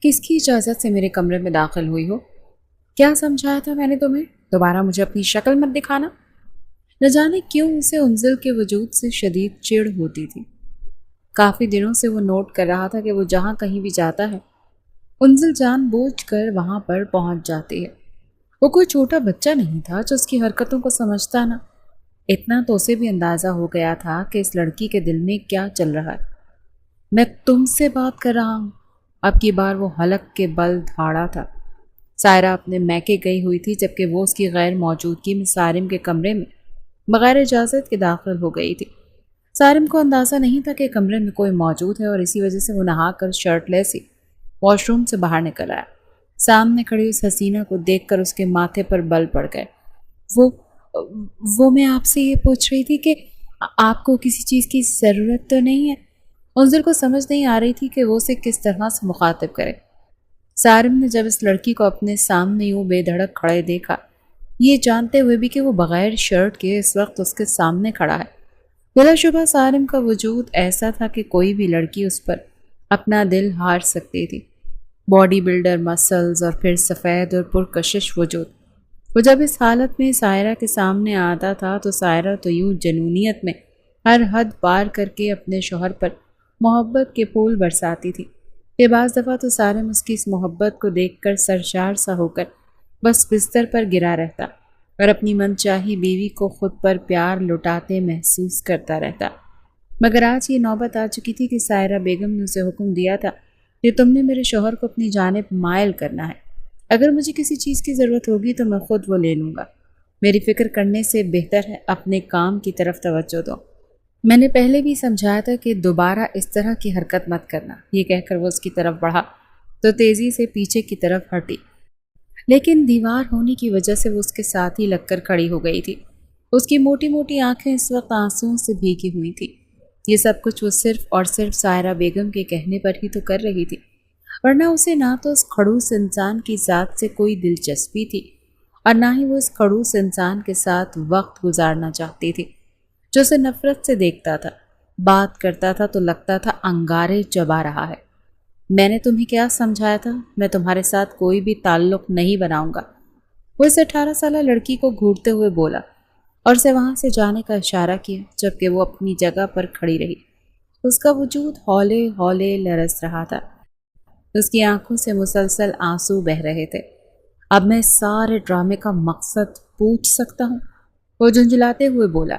کس کی اجازت سے میرے کمرے میں داخل ہوئی ہو؟ کیا سمجھایا تھا میں نے تمہیں؟ دوبارہ مجھے اپنی شکل مت دکھانا۔ نہ جانے کیوں اسے انزل کے وجود سے شدید چڑ ہوتی تھی۔ کافی دنوں سے وہ نوٹ کر رہا تھا کہ وہ جہاں کہیں بھی جاتا ہے انزل جان بوجھ کر وہاں پر پہنچ جاتی ہے۔ وہ کوئی چھوٹا بچہ نہیں تھا جو اس کی حرکتوں کو سمجھتا نہ۔ اتنا تو اسے بھی اندازہ ہو گیا تھا کہ اس لڑکی کے دل میں کیا چل رہا ہے۔ میں تم سے بات کر رہا ہوں۔ اب کی بار وہ حلق کے بل دھاڑا تھا۔ سائرہ اپنے میکے گئی ہوئی تھی جبکہ وہ اس کی غیر موجودگی میں سارم کے کمرے میں بغیر اجازت کے داخل ہو گئی تھی۔ سارم کو اندازہ نہیں تھا کہ کمرے میں کوئی موجود ہے اور اسی وجہ سے وہ نہا کر شرٹ لیس ہی واش روم سے باہر نکل آیا۔ سامنے کھڑی اس حسینہ کو دیکھ کر اس کے ماتھے پر بل پڑ گئے۔ وہ وہ میں آپ سے یہ پوچھ رہی تھی کہ آپ کو کسی چیز کی ضرورت تو نہیں ہے؟ انظر کو سمجھ نہیں آ رہی تھی کہ وہ اسے کس طرح سے مخاطب کرے۔ سارم نے جب اس لڑکی کو اپنے سامنے یوں بے دھڑک کھڑے دیکھا، یہ جانتے ہوئے بھی کہ وہ بغیر شرٹ کے اس وقت اس کے سامنے کھڑا ہے، بلا شبہ سارم کا وجود ایسا تھا کہ کوئی بھی لڑکی اس پر اپنا دل ہار سکتی تھی۔ باڈی بلڈر مسلز اور پھر سفید اور پرکشش وجود۔ وہ جب اس حالت میں سائرہ کے سامنے آتا تھا تو سائرہ تو یوں جنونیت میں ہر حد پار کر کے اپنے شوہر پر محبت کے پھول برساتی تھی کہ بعض دفعہ تو سارم اس کی اس محبت کو دیکھ کر سرشار سا ہو کر بس بستر پر گرا رہتا اور اپنی من چاہی بیوی کو خود پر پیار لٹاتے محسوس کرتا رہتا۔ مگر آج یہ نوبت آ چکی تھی کہ سائرہ بیگم نے اسے حکم دیا تھا کہ تم نے میرے شوہر کو اپنی جانب مائل کرنا ہے۔ اگر مجھے کسی چیز کی ضرورت ہوگی تو میں خود وہ لے لوں گا۔ میری فکر کرنے سے بہتر ہے اپنے کام کی طرف توجہ دو۔ میں نے پہلے بھی سمجھایا تھا کہ دوبارہ اس طرح کی حرکت مت کرنا۔ یہ کہہ کر وہ اس کی طرف بڑھا تو تیزی سے پیچھے کی طرف ہٹی، لیکن دیوار ہونے کی وجہ سے وہ اس کے ساتھ ہی لگ کر کھڑی ہو گئی تھی۔ اس کی موٹی موٹی آنکھیں اس وقت آنسوؤں سے بھیگی ہوئی تھی۔ یہ سب کچھ وہ صرف اور صرف سائرہ بیگم کے کہنے پر ہی تو کر رہی تھی، ورنہ اسے نہ تو اس کھڑوس انسان کی ذات سے کوئی دلچسپی تھی اور نہ ہی وہ اس کھڑوس انسان کے ساتھ وقت گزارنا چاہتی تھی جو اسے نفرت سے دیکھتا تھا، بات کرتا تھا تو لگتا تھا انگارے چبا رہا ہے۔ میں نے تمہیں کیا سمجھایا تھا؟ میں تمہارے ساتھ کوئی بھی تعلق نہیں بناؤں گا۔ وہ اس 18 سالہ لڑکی کو گھورتے ہوئے بولا اور اسے وہاں سے جانے کا اشارہ کیا، جبکہ وہ اپنی جگہ پر کھڑی رہی۔ اس کا وجود ہولے ہولے لرز رہا تھا۔ اس کی آنکھوں سے مسلسل آنسو بہہ رہے تھے۔ اب میں سارے ڈرامے کا مقصد پوچھ سکتا ہوں؟ وہ جھنجھلاتے ہوئے بولا۔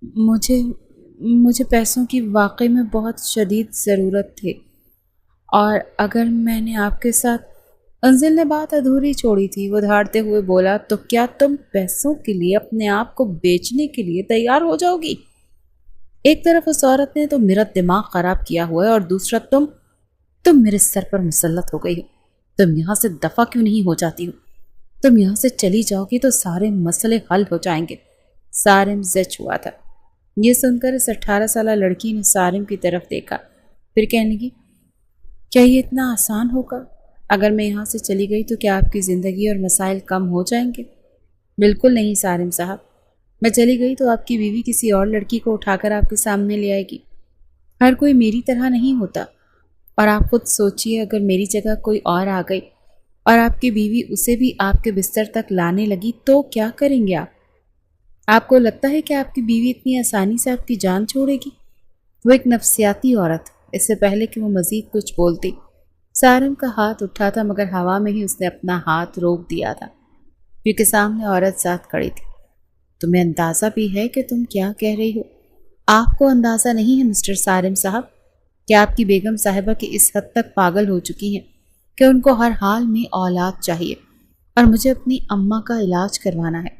مجھے پیسوں کی واقعی میں بہت شدید ضرورت تھی، اور اگر میں نے آپ کے ساتھ… انزل نے بات ادھوری چھوڑی تھی۔ وہ دھاڑتے ہوئے بولا، تو کیا تم پیسوں کے لیے اپنے آپ کو بیچنے کے لیے تیار ہو جاؤ گی؟ ایک طرف اس عورت نے تو میرا دماغ خراب کیا ہوا ہے اور دوسرا تم میرے سر پر مسلط ہو گئی ہو۔ تم یہاں سے دفع کیوں نہیں ہو جاتی ہو؟ تم یہاں سے چلی جاؤ گی تو سارے مسئلے حل ہو جائیں گے۔ سارم زچ ہوا تھا۔ یہ سن کر اس 18 سالہ لڑکی نے سارم کی طرف دیکھا، پھر کہنے لگی، کیا یہ اتنا آسان ہوگا؟ اگر میں یہاں سے چلی گئی تو کیا آپ کی زندگی اور مسائل کم ہو جائیں گے؟ بالکل نہیں سارم صاحب، میں چلی گئی تو آپ کی بیوی کسی اور لڑکی کو اٹھا کر آپ کے سامنے لے آئے گی۔ ہر کوئی میری طرح نہیں ہوتا، اور آپ خود سوچئے اگر میری جگہ کوئی اور آ گئی اور آپ کی بیوی اسے بھی آپ کے بستر تک لانے لگی تو کیا کریں گے آپ؟ آپ کو لگتا ہے کہ آپ کی بیوی اتنی آسانی سے آپ کی جان چھوڑے گی؟ وہ ایک نفسیاتی عورت۔ اس سے پہلے کہ وہ مزید کچھ بولتی، سارم کا ہاتھ اٹھا تھا، مگر ہوا میں ہی اس نے اپنا ہاتھ روک دیا تھا کیونکہ سامنے عورت ذات کھڑی تھی۔ تمہیں اندازہ بھی ہے کہ تم کیا کہہ رہی ہو؟ آپ کو اندازہ نہیں ہے مسٹر سارم صاحب کہ آپ کی بیگم صاحبہ کی اس حد تک پاگل ہو چکی ہیں کہ ان کو ہر حال میں اولاد چاہیے، اور مجھے اپنی اماں کا علاج کروانا ہے۔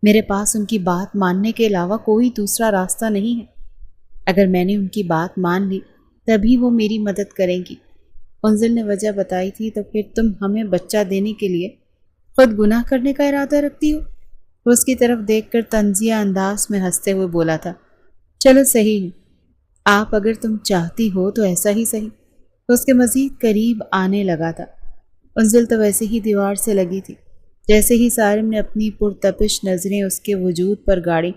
میرے پاس ان کی بات ماننے کے علاوہ کوئی دوسرا راستہ نہیں ہے۔ اگر میں نے ان کی بات مان لی تبھی وہ میری مدد کریں گی۔ انزل نے وجہ بتائی تھی، تو پھر تم ہمیں بچہ دینے کے لیے خود گناہ کرنے کا ارادہ رکھتی ہو؟ وہ اس کی طرف دیکھ کر طنزیہ انداز میں ہنستے ہوئے بولا تھا، چلو صحیح ہے، آپ اگر تم چاہتی ہو تو ایسا ہی صحیح۔ تو اس کے مزید قریب آنے لگا تھا۔ انزل تو ویسے ہی دیوار سے لگی تھی۔ جیسے ہی سارم نے اپنی پرتپش نظریں اس کے وجود پر گاڑی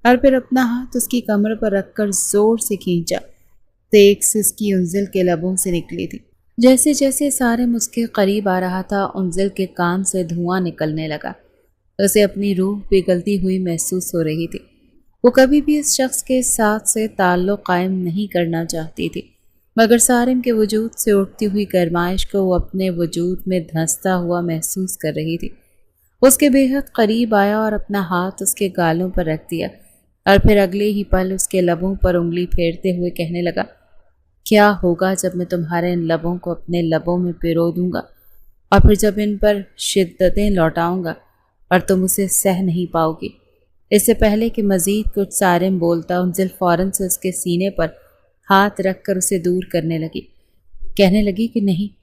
اور پھر اپنا ہاتھ اس کی کمر پر رکھ کر زور سے کھینچا تو ایک سسکی انزل کے لبوں سے نکلی تھی۔ جیسے جیسے سارم اس کے قریب آ رہا تھا انزل کے کان سے دھواں نکلنے لگا۔ اسے اپنی روح پگھلتی ہوئی محسوس ہو رہی تھی۔ وہ کبھی بھی اس شخص کے ساتھ سے تعلق قائم نہیں کرنا چاہتی تھی، مگر سارم کے وجود سے اٹھتی ہوئی گرمائش کو وہ اپنے وجود میں دھنستا ہوا محسوس کر رہی تھی۔ اس کے بے حد قریب آیا اور اپنا ہاتھ اس کے گالوں پر رکھ دیا، اور پھر اگلے ہی پل اس کے لبوں پر انگلی پھیرتے ہوئے کہنے لگا، کیا ہوگا جب میں تمہارے ان لبوں کو اپنے لبوں میں پیرو دوں گا، اور پھر جب ان پر شدتیں لوٹاؤں گا اور تم اسے سہ نہیں پاؤ گی۔ اس سے پہلے کہ مزید کچھ سارم بولتا، انزل فوراً سے اس کے سینے پر ہاتھ رکھ کر اسے دور کرنے لگی۔ کہنے لگی کہ نہیں،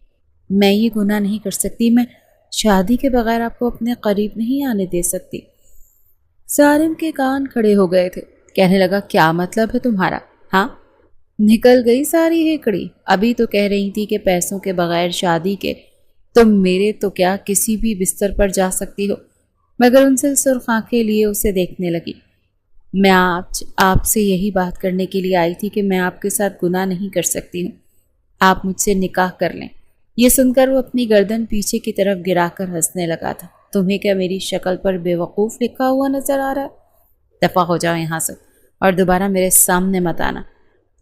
میں یہ گناہ نہیں کر سکتی، میں شادی کے بغیر آپ کو اپنے قریب نہیں آنے دے سکتی۔ سارم کے کان کھڑے ہو گئے تھے۔ کہنے لگا، کیا مطلب ہے تمہارا؟ ہاں، نکل گئی ساری ہیکڑی؟ ابھی تو کہہ رہی تھی کہ پیسوں کے بغیر شادی کے تم میرے تو کیا کسی بھی بستر پر جا سکتی ہو۔ مگر ان سے سرخ آنکھیں لیے اسے دیکھنے لگی۔ میں آپ سے یہی بات کرنے کے لیے آئی تھی کہ میں آپ کے ساتھ گناہ نہیں کر سکتی ہوں، آپ مجھ سے نکاح کر لیں۔ یہ سن کر وہ اپنی گردن پیچھے کی طرف گرا کر ہنسنے لگا تھا۔ تمہیں کیا میری شکل پر بے وقوف لکھا ہوا نظر آ رہا ہے؟ دفع ہو جاؤ یہاں سے اور دوبارہ میرے سامنے مت آنا۔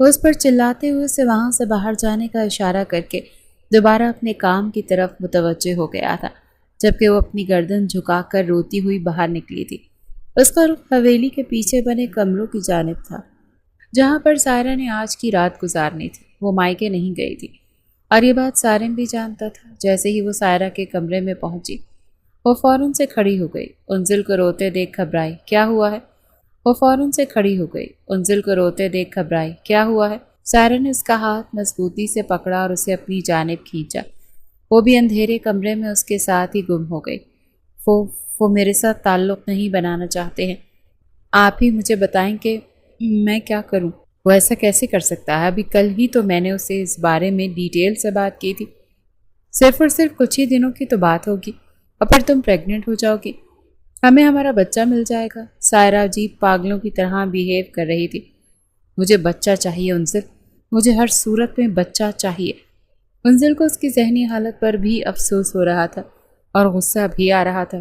وہ اس پر چلاتے ہوئے اسے وہاں سے باہر جانے کا اشارہ کر کے دوبارہ اپنے کام کی طرف متوجہ ہو گیا تھا، جبکہ وہ اپنی گردن جھکا کر روتی ہوئی باہر نکلی تھی۔ اس کا رخ حویلی کے پیچھے بنے کمروں کی جانب تھا، جہاں پر سائرہ نے آج کی رات گزارنی تھی۔ وہ مائکے نہیں گئی تھی، اور یہ بات سارم بھی جانتا تھا۔ جیسے ہی وہ سائرہ کے کمرے میں پہنچی، وہ فوراً سے کھڑی ہو گئی۔ انزل کو روتے دیکھ گھبرائی۔ کیا ہوا ہے؟ وہ فوراً سے کھڑی ہو گئی۔ انزل کو روتے دیکھ گھبرائی۔ کیا ہوا ہے؟ سائرہ نے اس کا ہاتھ مضبوطی سے پکڑا اور اسے اپنی جانب کھینچا۔ وہ بھی اندھیرے کمرے میں اس کے ساتھ ہی گم ہو گئی۔ وہ میرے ساتھ تعلق نہیں بنانا چاہتے ہیں، آپ ہی مجھے بتائیں کہ میں کیا کروں۔ وہ ایسا کیسے کر سکتا ہے؟ ابھی کل ہی تو میں نے اسے اس بارے میں ڈیٹیل سے بات کی تھی۔ صرف اور صرف کچھ ہی دنوں کی تو بات ہوگی، اور پھر تم پریگننٹ ہو جاؤ گی، ہمیں ہمارا بچہ مل جائے گا۔ سائرہ عجیب پاگلوں کی طرح بیہیو کر رہی تھی۔ مجھے بچہ چاہیے انزل، مجھے ہر صورت میں بچہ چاہیے۔ انزل کو اس کی ذہنی حالت پر بھی افسوس ہو رہا تھا اور غصہ بھی آ رہا تھا۔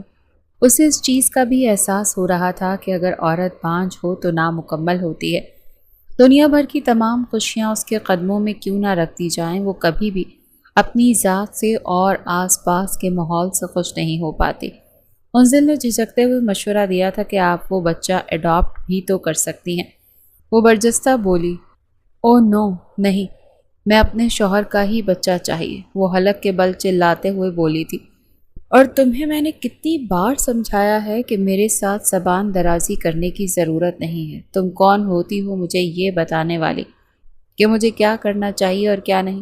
اسے اس چیز کا بھی احساس ہو رہا تھا کہ اگر عورت بانجھ ہو تو نامکمل ہوتی ہے۔ دنیا بھر کی تمام خوشیاں اس کے قدموں میں کیوں نہ رکھ دی جائیں، وہ کبھی بھی اپنی ذات سے اور آس پاس کے ماحول سے خوش نہیں ہو پاتی۔ انزل نے جھجکتے ہوئے مشورہ دیا تھا کہ آپ وہ بچہ اڈاپٹ بھی تو کر سکتی ہیں۔ وہ برجستہ بولی، او نو، نہیں، میں اپنے شوہر کا ہی بچہ چاہیے۔ وہ حلق کے بل چلاتے ہوئے بولی تھی، اور تمہیں میں نے کتنی بار سمجھایا ہے کہ میرے ساتھ زبان درازی کرنے کی ضرورت نہیں ہے۔ تم کون ہوتی ہو مجھے یہ بتانے والی کہ مجھے کیا کرنا چاہیے اور کیا نہیں؟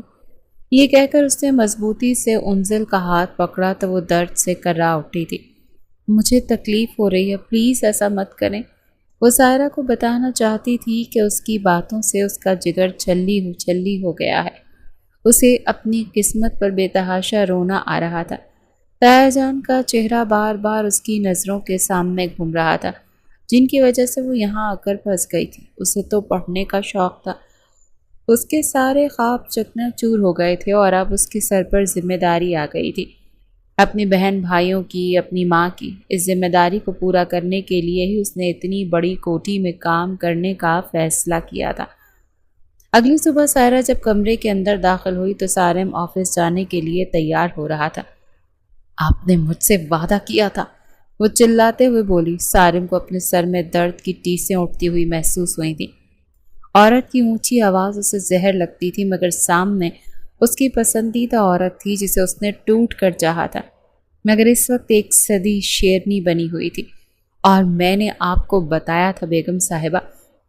یہ کہہ کر اس نے مضبوطی سے انزل کا ہاتھ پکڑا تو وہ درد سے کرا اٹھی تھی۔ مجھے تکلیف ہو رہی ہے، پلیز ایسا مت کریں۔ وہ سائرہ کو بتانا چاہتی تھی کہ اس کی باتوں سے اس کا جگر چھلی ہو گیا ہے۔ اسے اپنی قسمت پر بے تحاشا رونا آ رہا تھا۔ تایا جان کا چہرہ بار بار اس کی نظروں کے سامنے گھوم رہا تھا، جن کی وجہ سے وہ یہاں آ کر پھنس گئی تھی۔ اسے تو پڑھنے کا شوق تھا، اس کے سارے خواب چکنا چور ہو گئے تھے، اور اب اس کے سر پر ذمہ داری آ گئی تھی، اپنی بہن بھائیوں کی، اپنی ماں کی۔ اس ذمہ داری کو پورا کرنے کے لیے ہی اس نے اتنی بڑی کوٹھی میں کام کرنے کا فیصلہ کیا تھا۔ اگلی صبح سائرہ جب کمرے کے اندر داخل ہوئی تو سارم آفس جانے کے لیے تیار ہو رہا تھا۔ آپ نے مجھ سے وعدہ کیا تھا، وہ چلاتے ہوئے بولی۔ سارم کو اپنے سر میں درد کی ٹیسیں اٹھتی ہوئی محسوس ہوئی تھیں۔ عورت کی اونچی آواز اسے زہر لگتی تھی، مگر سامنے اس کی پسندیدہ عورت تھی جسے اس نے ٹوٹ کر چاہا تھا، مگر اس وقت ایک صدی شیرنی بنی ہوئی تھی۔ اور میں نے آپ کو بتایا تھا بیگم صاحبہ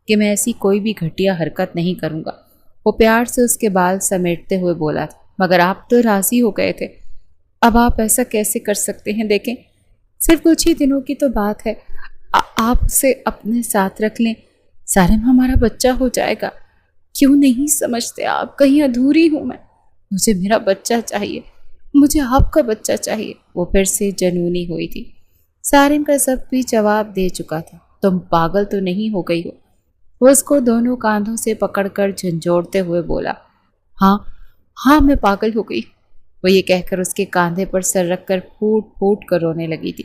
کہ میں ایسی کوئی بھی گھٹیا حرکت نہیں کروں گا۔ وہ پیار سے اس کے بال سمیٹتے ہوئے بولا تھا، مگر آپ تو راضی ہو گئے تھے، اب آپ ایسا کیسے کر سکتے ہیں؟ دیکھیں، صرف کچھ ہی دنوں کی تو بات ہے، آپ اسے اپنے ساتھ رکھ لیں، سارم ہمارا بچہ ہو جائے گا۔ کیوں نہیں سمجھتے آپ؟ کہیں ادھوری ہوں میں؟ مجھے میرا بچہ چاہیے، مجھے آپ کا بچہ چاہیے۔ وہ پھر سے جنونی ہوئی تھی۔ سارم کا سب بھی جواب دے چکا تھا۔ تم پاگل تو نہیں ہو گئی ہو؟ وہ اس کو دونوں کاندھوں سے پکڑ کر جھنجھوڑتے ہوئے بولا۔ ہاں ہاں میں پاگل ہو گئی، وہ یہ کہہ کر اس کے کاندھے پر سر رکھ کر پھوٹ پھوٹ کر رونے لگی تھی۔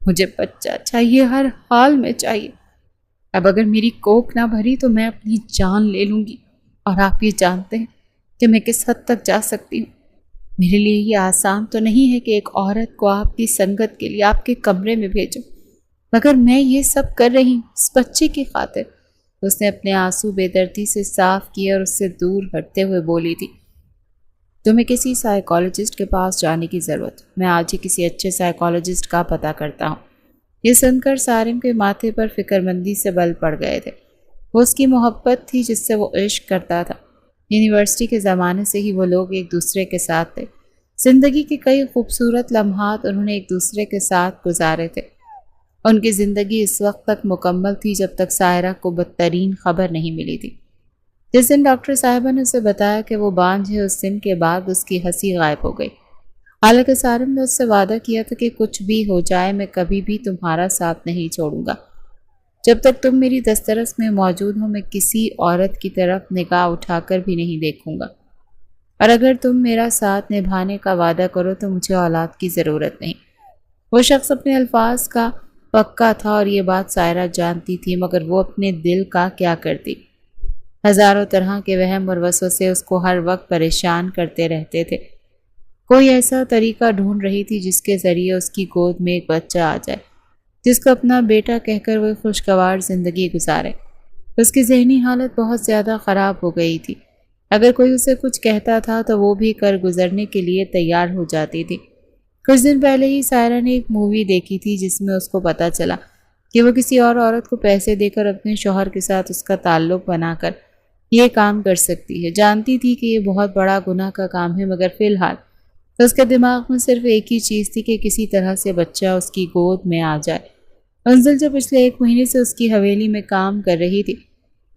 مجھے بچہ چاہیے، ہر حال میں چاہیے۔ اب اگر میری کوکھ نہ بھری تو میں اپنی جان لے لوں گی، اور آپ یہ جانتے ہیں کہ میں کس حد تک جا سکتی ہوں۔ میرے لیے یہ آسان تو نہیں ہے کہ ایک عورت کو آپ کی سنگت کے لیے آپ کے کمرے میں بھیجوں، مگر میں یہ سب کر رہی ہوں اس بچے کی خاطر۔ اس نے اپنے آنسو بے دردی سے صاف کیے اور اس سے دور ہٹتے ہوئے بولی تھی، تمہیں کسی سائیکالوجسٹ کے پاس جانے کی ضرورت، میں آج ہی کسی اچھے سائیکالوجسٹ کا پتہ کرتا ہوں۔ یہ سن کر سارم کے ماتھے پر فکر مندی سے بل پڑ گئے تھے۔ وہ اس کی محبت تھی جس سے وہ عشق کرتا تھا۔ یونیورسٹی کے زمانے سے ہی وہ لوگ ایک دوسرے کے ساتھ تھے۔ زندگی کے کئی خوبصورت لمحات انہوں نے ایک دوسرے کے ساتھ گزارے تھے۔ ان کی زندگی اس وقت تک مکمل تھی جب تک سائرہ کو بدترین خبر نہیں ملی تھی۔ جس دن ڈاکٹر صاحبہ نے اسے بتایا کہ وہ بانجھ ہے، اس دن کے بعد اس کی ہنسی غائب ہو گئی۔ حالانکہ سارم نے اس سے وعدہ کیا تھا کہ کچھ بھی ہو جائے میں کبھی بھی تمہارا ساتھ نہیں چھوڑوں گا۔ جب تک تم میری دسترس میں موجود ہو میں کسی عورت کی طرف نگاہ اٹھا کر بھی نہیں دیکھوں گا، اور اگر تم میرا ساتھ نبھانے کا وعدہ کرو تو مجھے اولاد کی ضرورت نہیں۔ وہ شخص اپنے الفاظ کا پکا تھا اور یہ بات سائرہ جانتی تھی، مگر وہ اپنے دل کا کیا کرتی؟ ہزاروں طرح کے وہم اور وسوسے اس کو ہر وقت پریشان کرتے رہتے تھے۔ کوئی ایسا طریقہ ڈھونڈ رہی تھی جس کے ذریعے اس کی گود میں ایک بچہ آ جائے، جس کو اپنا بیٹا کہہ کر وہ خوشگوار زندگی گزارے۔ اس کی ذہنی حالت بہت زیادہ خراب ہو گئی تھی۔ اگر کوئی اسے کچھ کہتا تھا تو وہ بھی کر گزرنے کے لیے تیار ہو جاتی تھی۔ کچھ دن پہلے ہی سائرہ نے ایک مووی دیکھی تھی جس میں اس کو پتہ چلا کہ وہ کسی اور عورت کو پیسے دے کر اپنے شوہر کے ساتھ اس کا تعلق بنا کر یہ کام کر سکتی ہے۔ جانتی تھی کہ یہ بہت بڑا گناہ کا کام ہے، مگر فی الحال اس کے دماغ میں صرف ایک ہی چیز تھی کہ کسی طرح سے بچہ اس کی گود میں آ جائے۔ انزل جو پچھلے 1 مہینے سے اس کی حویلی میں کام کر رہی تھی،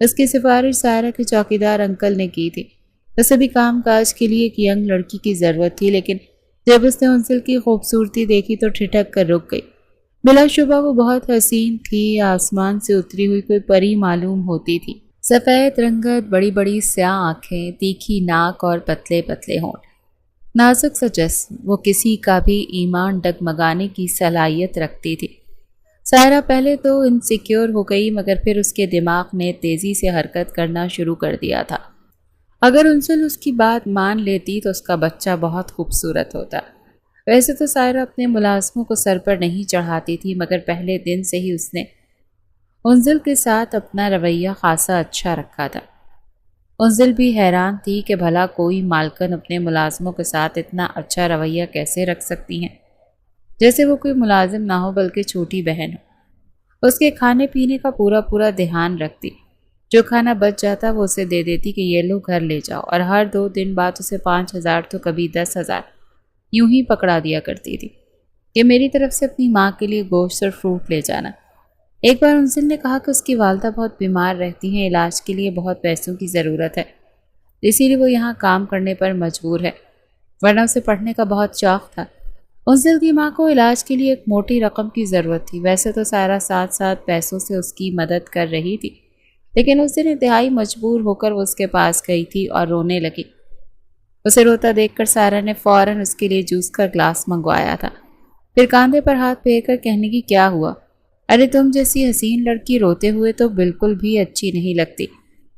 اس کی سفارش سائرہ کے چوکیدار انکل نے کی تھی۔ اسے بھی کام کاج کے لیے ایک ینگ لڑکی کی ضرورت تھی، لیکن جب اس نے انزل کی خوبصورتی دیکھی تو ٹھٹک کر رک گئی۔ بلا شبہ وہ بہت حسین تھی، آسمان سے اتری ہوئی کوئی پری معلوم ہوتی تھی۔ سفید رنگت، بڑی بڑی سیاہ آنکھیں، تیکھی ناک اور پتلے پتلے ہونٹ، نازک سا جسم، وہ کسی کا بھی ایمان ڈگمگانے کی صلاحیت رکھتی تھی۔ سائرہ پہلے تو انسیکیور ہو گئی، مگر پھر اس کے دماغ نے تیزی سے حرکت کرنا شروع کر دیا تھا۔ اگر انزل اس کی بات مان لیتی تو اس کا بچہ بہت خوبصورت ہوتا۔ ویسے تو سائرہ اپنے ملازموں کو سر پر نہیں چڑھاتی تھی، مگر پہلے دن سے ہی اس نے انزل کے ساتھ اپنا رویہ خاصا اچھا رکھا تھا۔ انزل بھی حیران تھی کہ بھلا کوئی مالکن اپنے ملازموں کے ساتھ اتنا اچھا رویہ کیسے رکھ سکتی ہیں، جیسے وہ کوئی ملازم نہ ہو بلکہ چھوٹی بہن ہو۔ اس کے کھانے پینے کا پورا دھیان رکھتی، جو کھانا بچ جاتا وہ اسے دے دیتی کہ یہ لو گھر لے جاؤ، اور ہر 2 دن بعد اسے 5,000 تو کبھی 10,000 یوں ہی پکڑا دیا کرتی تھی کہ میری طرف سے اپنی ماں کے لیے گوشت اور فروٹ لے جانا۔ ایک بار انزل نے کہا کہ اس کی والدہ بہت بیمار رہتی ہیں، علاج کے لیے بہت پیسوں کی ضرورت ہے، اسی لیے وہ یہاں کام کرنے پر مجبور ہے، ورنہ اسے پڑھنے کا بہت شوق تھا۔ انزل کی ماں کو علاج کے لیے ایک موٹی رقم کی ضرورت تھی۔ ویسے تو سائرہ ساتھ ساتھ پیسوں سے اس کی مدد کر رہی تھی، لیکن اس دن انتہائی مجبور ہو کر وہ اس کے پاس گئی تھی اور رونے لگی۔ اسے روتا دیکھ کر سائرہ نے فوراً اس کے لیے جوس کا گلاس منگوایا تھا، پھر کاندھے پر ہاتھ پھیر کر کہنے کی، کیا ہوا؟ ارے تم جیسی حسین لڑکی روتے ہوئے تو بالکل بھی اچھی نہیں لگتی،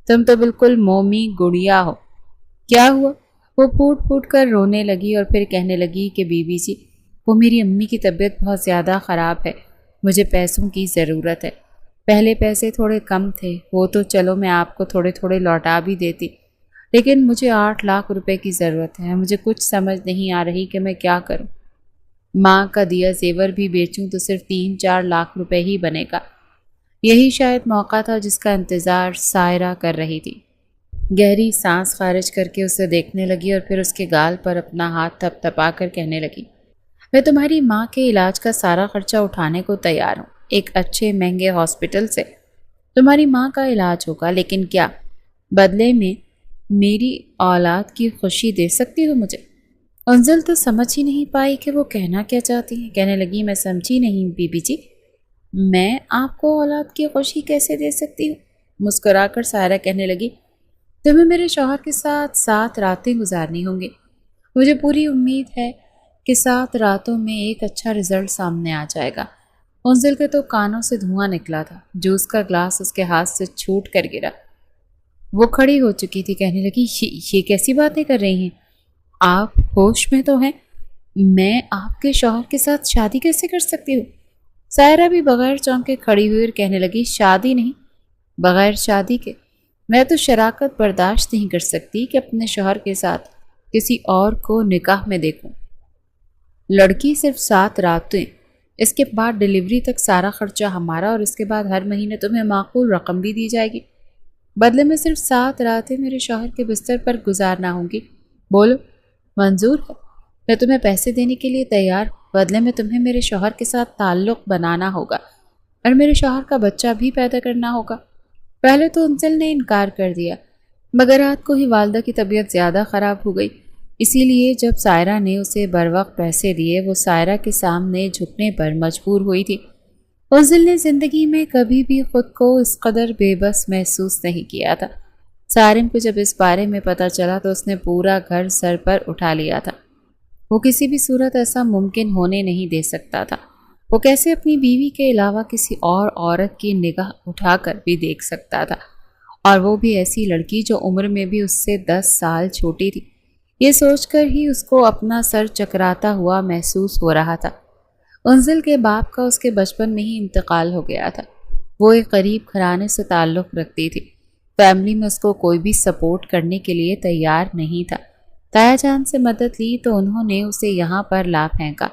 تم تو بالکل مومی گڑیا ہو۔ کیا ہوا؟ وہ پھوٹ پھوٹ کر رونے لگی اور پھر کہنے لگی کہ بی بی جی، وہ میری امی کی طبیعت بہت زیادہ خراب ہے، مجھے پیسوں کی ضرورت ہے۔ پہلے پیسے تھوڑے کم تھے، وہ تو چلو میں آپ کو تھوڑے لوٹا بھی دیتی، لیکن مجھے 8 لاکھ روپے کی ضرورت ہے۔ مجھے کچھ سمجھ نہیں آ رہی کہ میں کیا کروں۔ ماں کا دیا زیور بھی بیچوں تو صرف 3-4 لاکھ روپے ہی بنے گا۔ یہی شاید موقع تھا جس کا انتظار سائرہ کر رہی تھی۔ گہری سانس خارج کر کے اسے دیکھنے لگی اور پھر اس کے گال پر اپنا ہاتھ تھپ تھپا کر کہنے لگی، میں تمہاری ماں کے علاج کا سارا خرچہ اٹھانے کو تیار ہوں، ایک اچھے مہنگے ہاسپٹل سے تمہاری ماں کا علاج ہوگا، لیکن کیا بدلے میں میری اولاد کی خوشی دے سکتی ہو مجھے؟ انزل تو سمجھ ہی نہیں پائی کہ وہ کہنا کیا چاہتی ہیں۔ کہنے لگی، میں سمجھی نہیں بی بی جی، میں آپ کو اولاد کی خوشی کیسے دے سکتی ہوں؟ مسکرا کر سائرہ کہنے لگی، تمہیں میرے شوہر کے ساتھ 7 راتیں گزارنی ہوں گی۔ مجھے پوری امید ہے کہ 7 راتوں میں ایک اچھا رزلٹ سامنے آ جائے گا۔ منزل کے تو کانوں سے دھواں نکلا تھا، جوس کا گلاس اس کے ہاتھ سے چھوٹ کر گرا۔ وہ کھڑی ہو چکی تھی، کہنے لگی، یہ کیسی باتیں کر رہی ہیں؟ آپ ہوش میں تو ہیں؟ میں آپ کے شوہر کے ساتھ شادی کیسے کر سکتی ہوں؟ سائرہ بھی بغیر چونکے کھڑی ہوئی اور کہنے لگی، شادی نہیں، بغیر شادی کے میں تو شراکت برداشت نہیں کر سکتی کہ اپنے شوہر کے ساتھ کسی اور کو نکاح میں دیکھوں۔ لڑکی صرف 7 راتیں، اس کے بعد ڈیلیوری تک سارا خرچہ ہمارا، اور اس کے بعد ہر مہینے تمہیں معقول رقم بھی دی جائے گی۔ بدلے میں صرف 7 راتیں میرے شوہر کے بستر پر گزارنا ہوں گی۔ بولو، منظور ہے؟ میں تمہیں پیسے دینے کے لیے تیار، بدلے میں تمہیں میرے شوہر کے ساتھ تعلق بنانا ہوگا اور میرے شوہر کا بچہ بھی پیدا کرنا ہوگا۔ پہلے تو انزل نے انکار کر دیا، مگر رات کو ہی والدہ کی طبیعت زیادہ خراب ہو گئی، اسی لیے جب سائرہ نے اسے بروقت پیسے دیے، وہ سائرہ کے سامنے جھکنے پر مجبور ہوئی تھی۔ انزل نے زندگی میں کبھی بھی خود کو اس قدر بے بس محسوس نہیں کیا تھا۔ سارم کو جب اس بارے میں پتہ چلا تو اس نے پورا گھر سر پر اٹھا لیا تھا۔ وہ کسی بھی صورت ایسا ممکن ہونے نہیں دے سکتا تھا۔ وہ کیسے اپنی بیوی کے علاوہ کسی اور عورت کی نگاہ اٹھا کر بھی دیکھ سکتا تھا، اور وہ بھی ایسی لڑکی جو عمر میں بھی اس سے 10 سال چھوٹی تھی۔ یہ سوچ کر ہی اس کو اپنا سر چکراتا ہوا محسوس ہو رہا تھا۔ انزل کے باپ کا اس کے بچپن میں ہی انتقال ہو گیا تھا۔ وہ ایک غریب گھرانے سے تعلق رکھتی تھی۔ فیملی میں اس کو کوئی بھی سپورٹ کرنے کے لیے تیار نہیں تھا۔ تایا جان سے مدد لی تو انہوں نے اسے یہاں پر لا پھینکا۔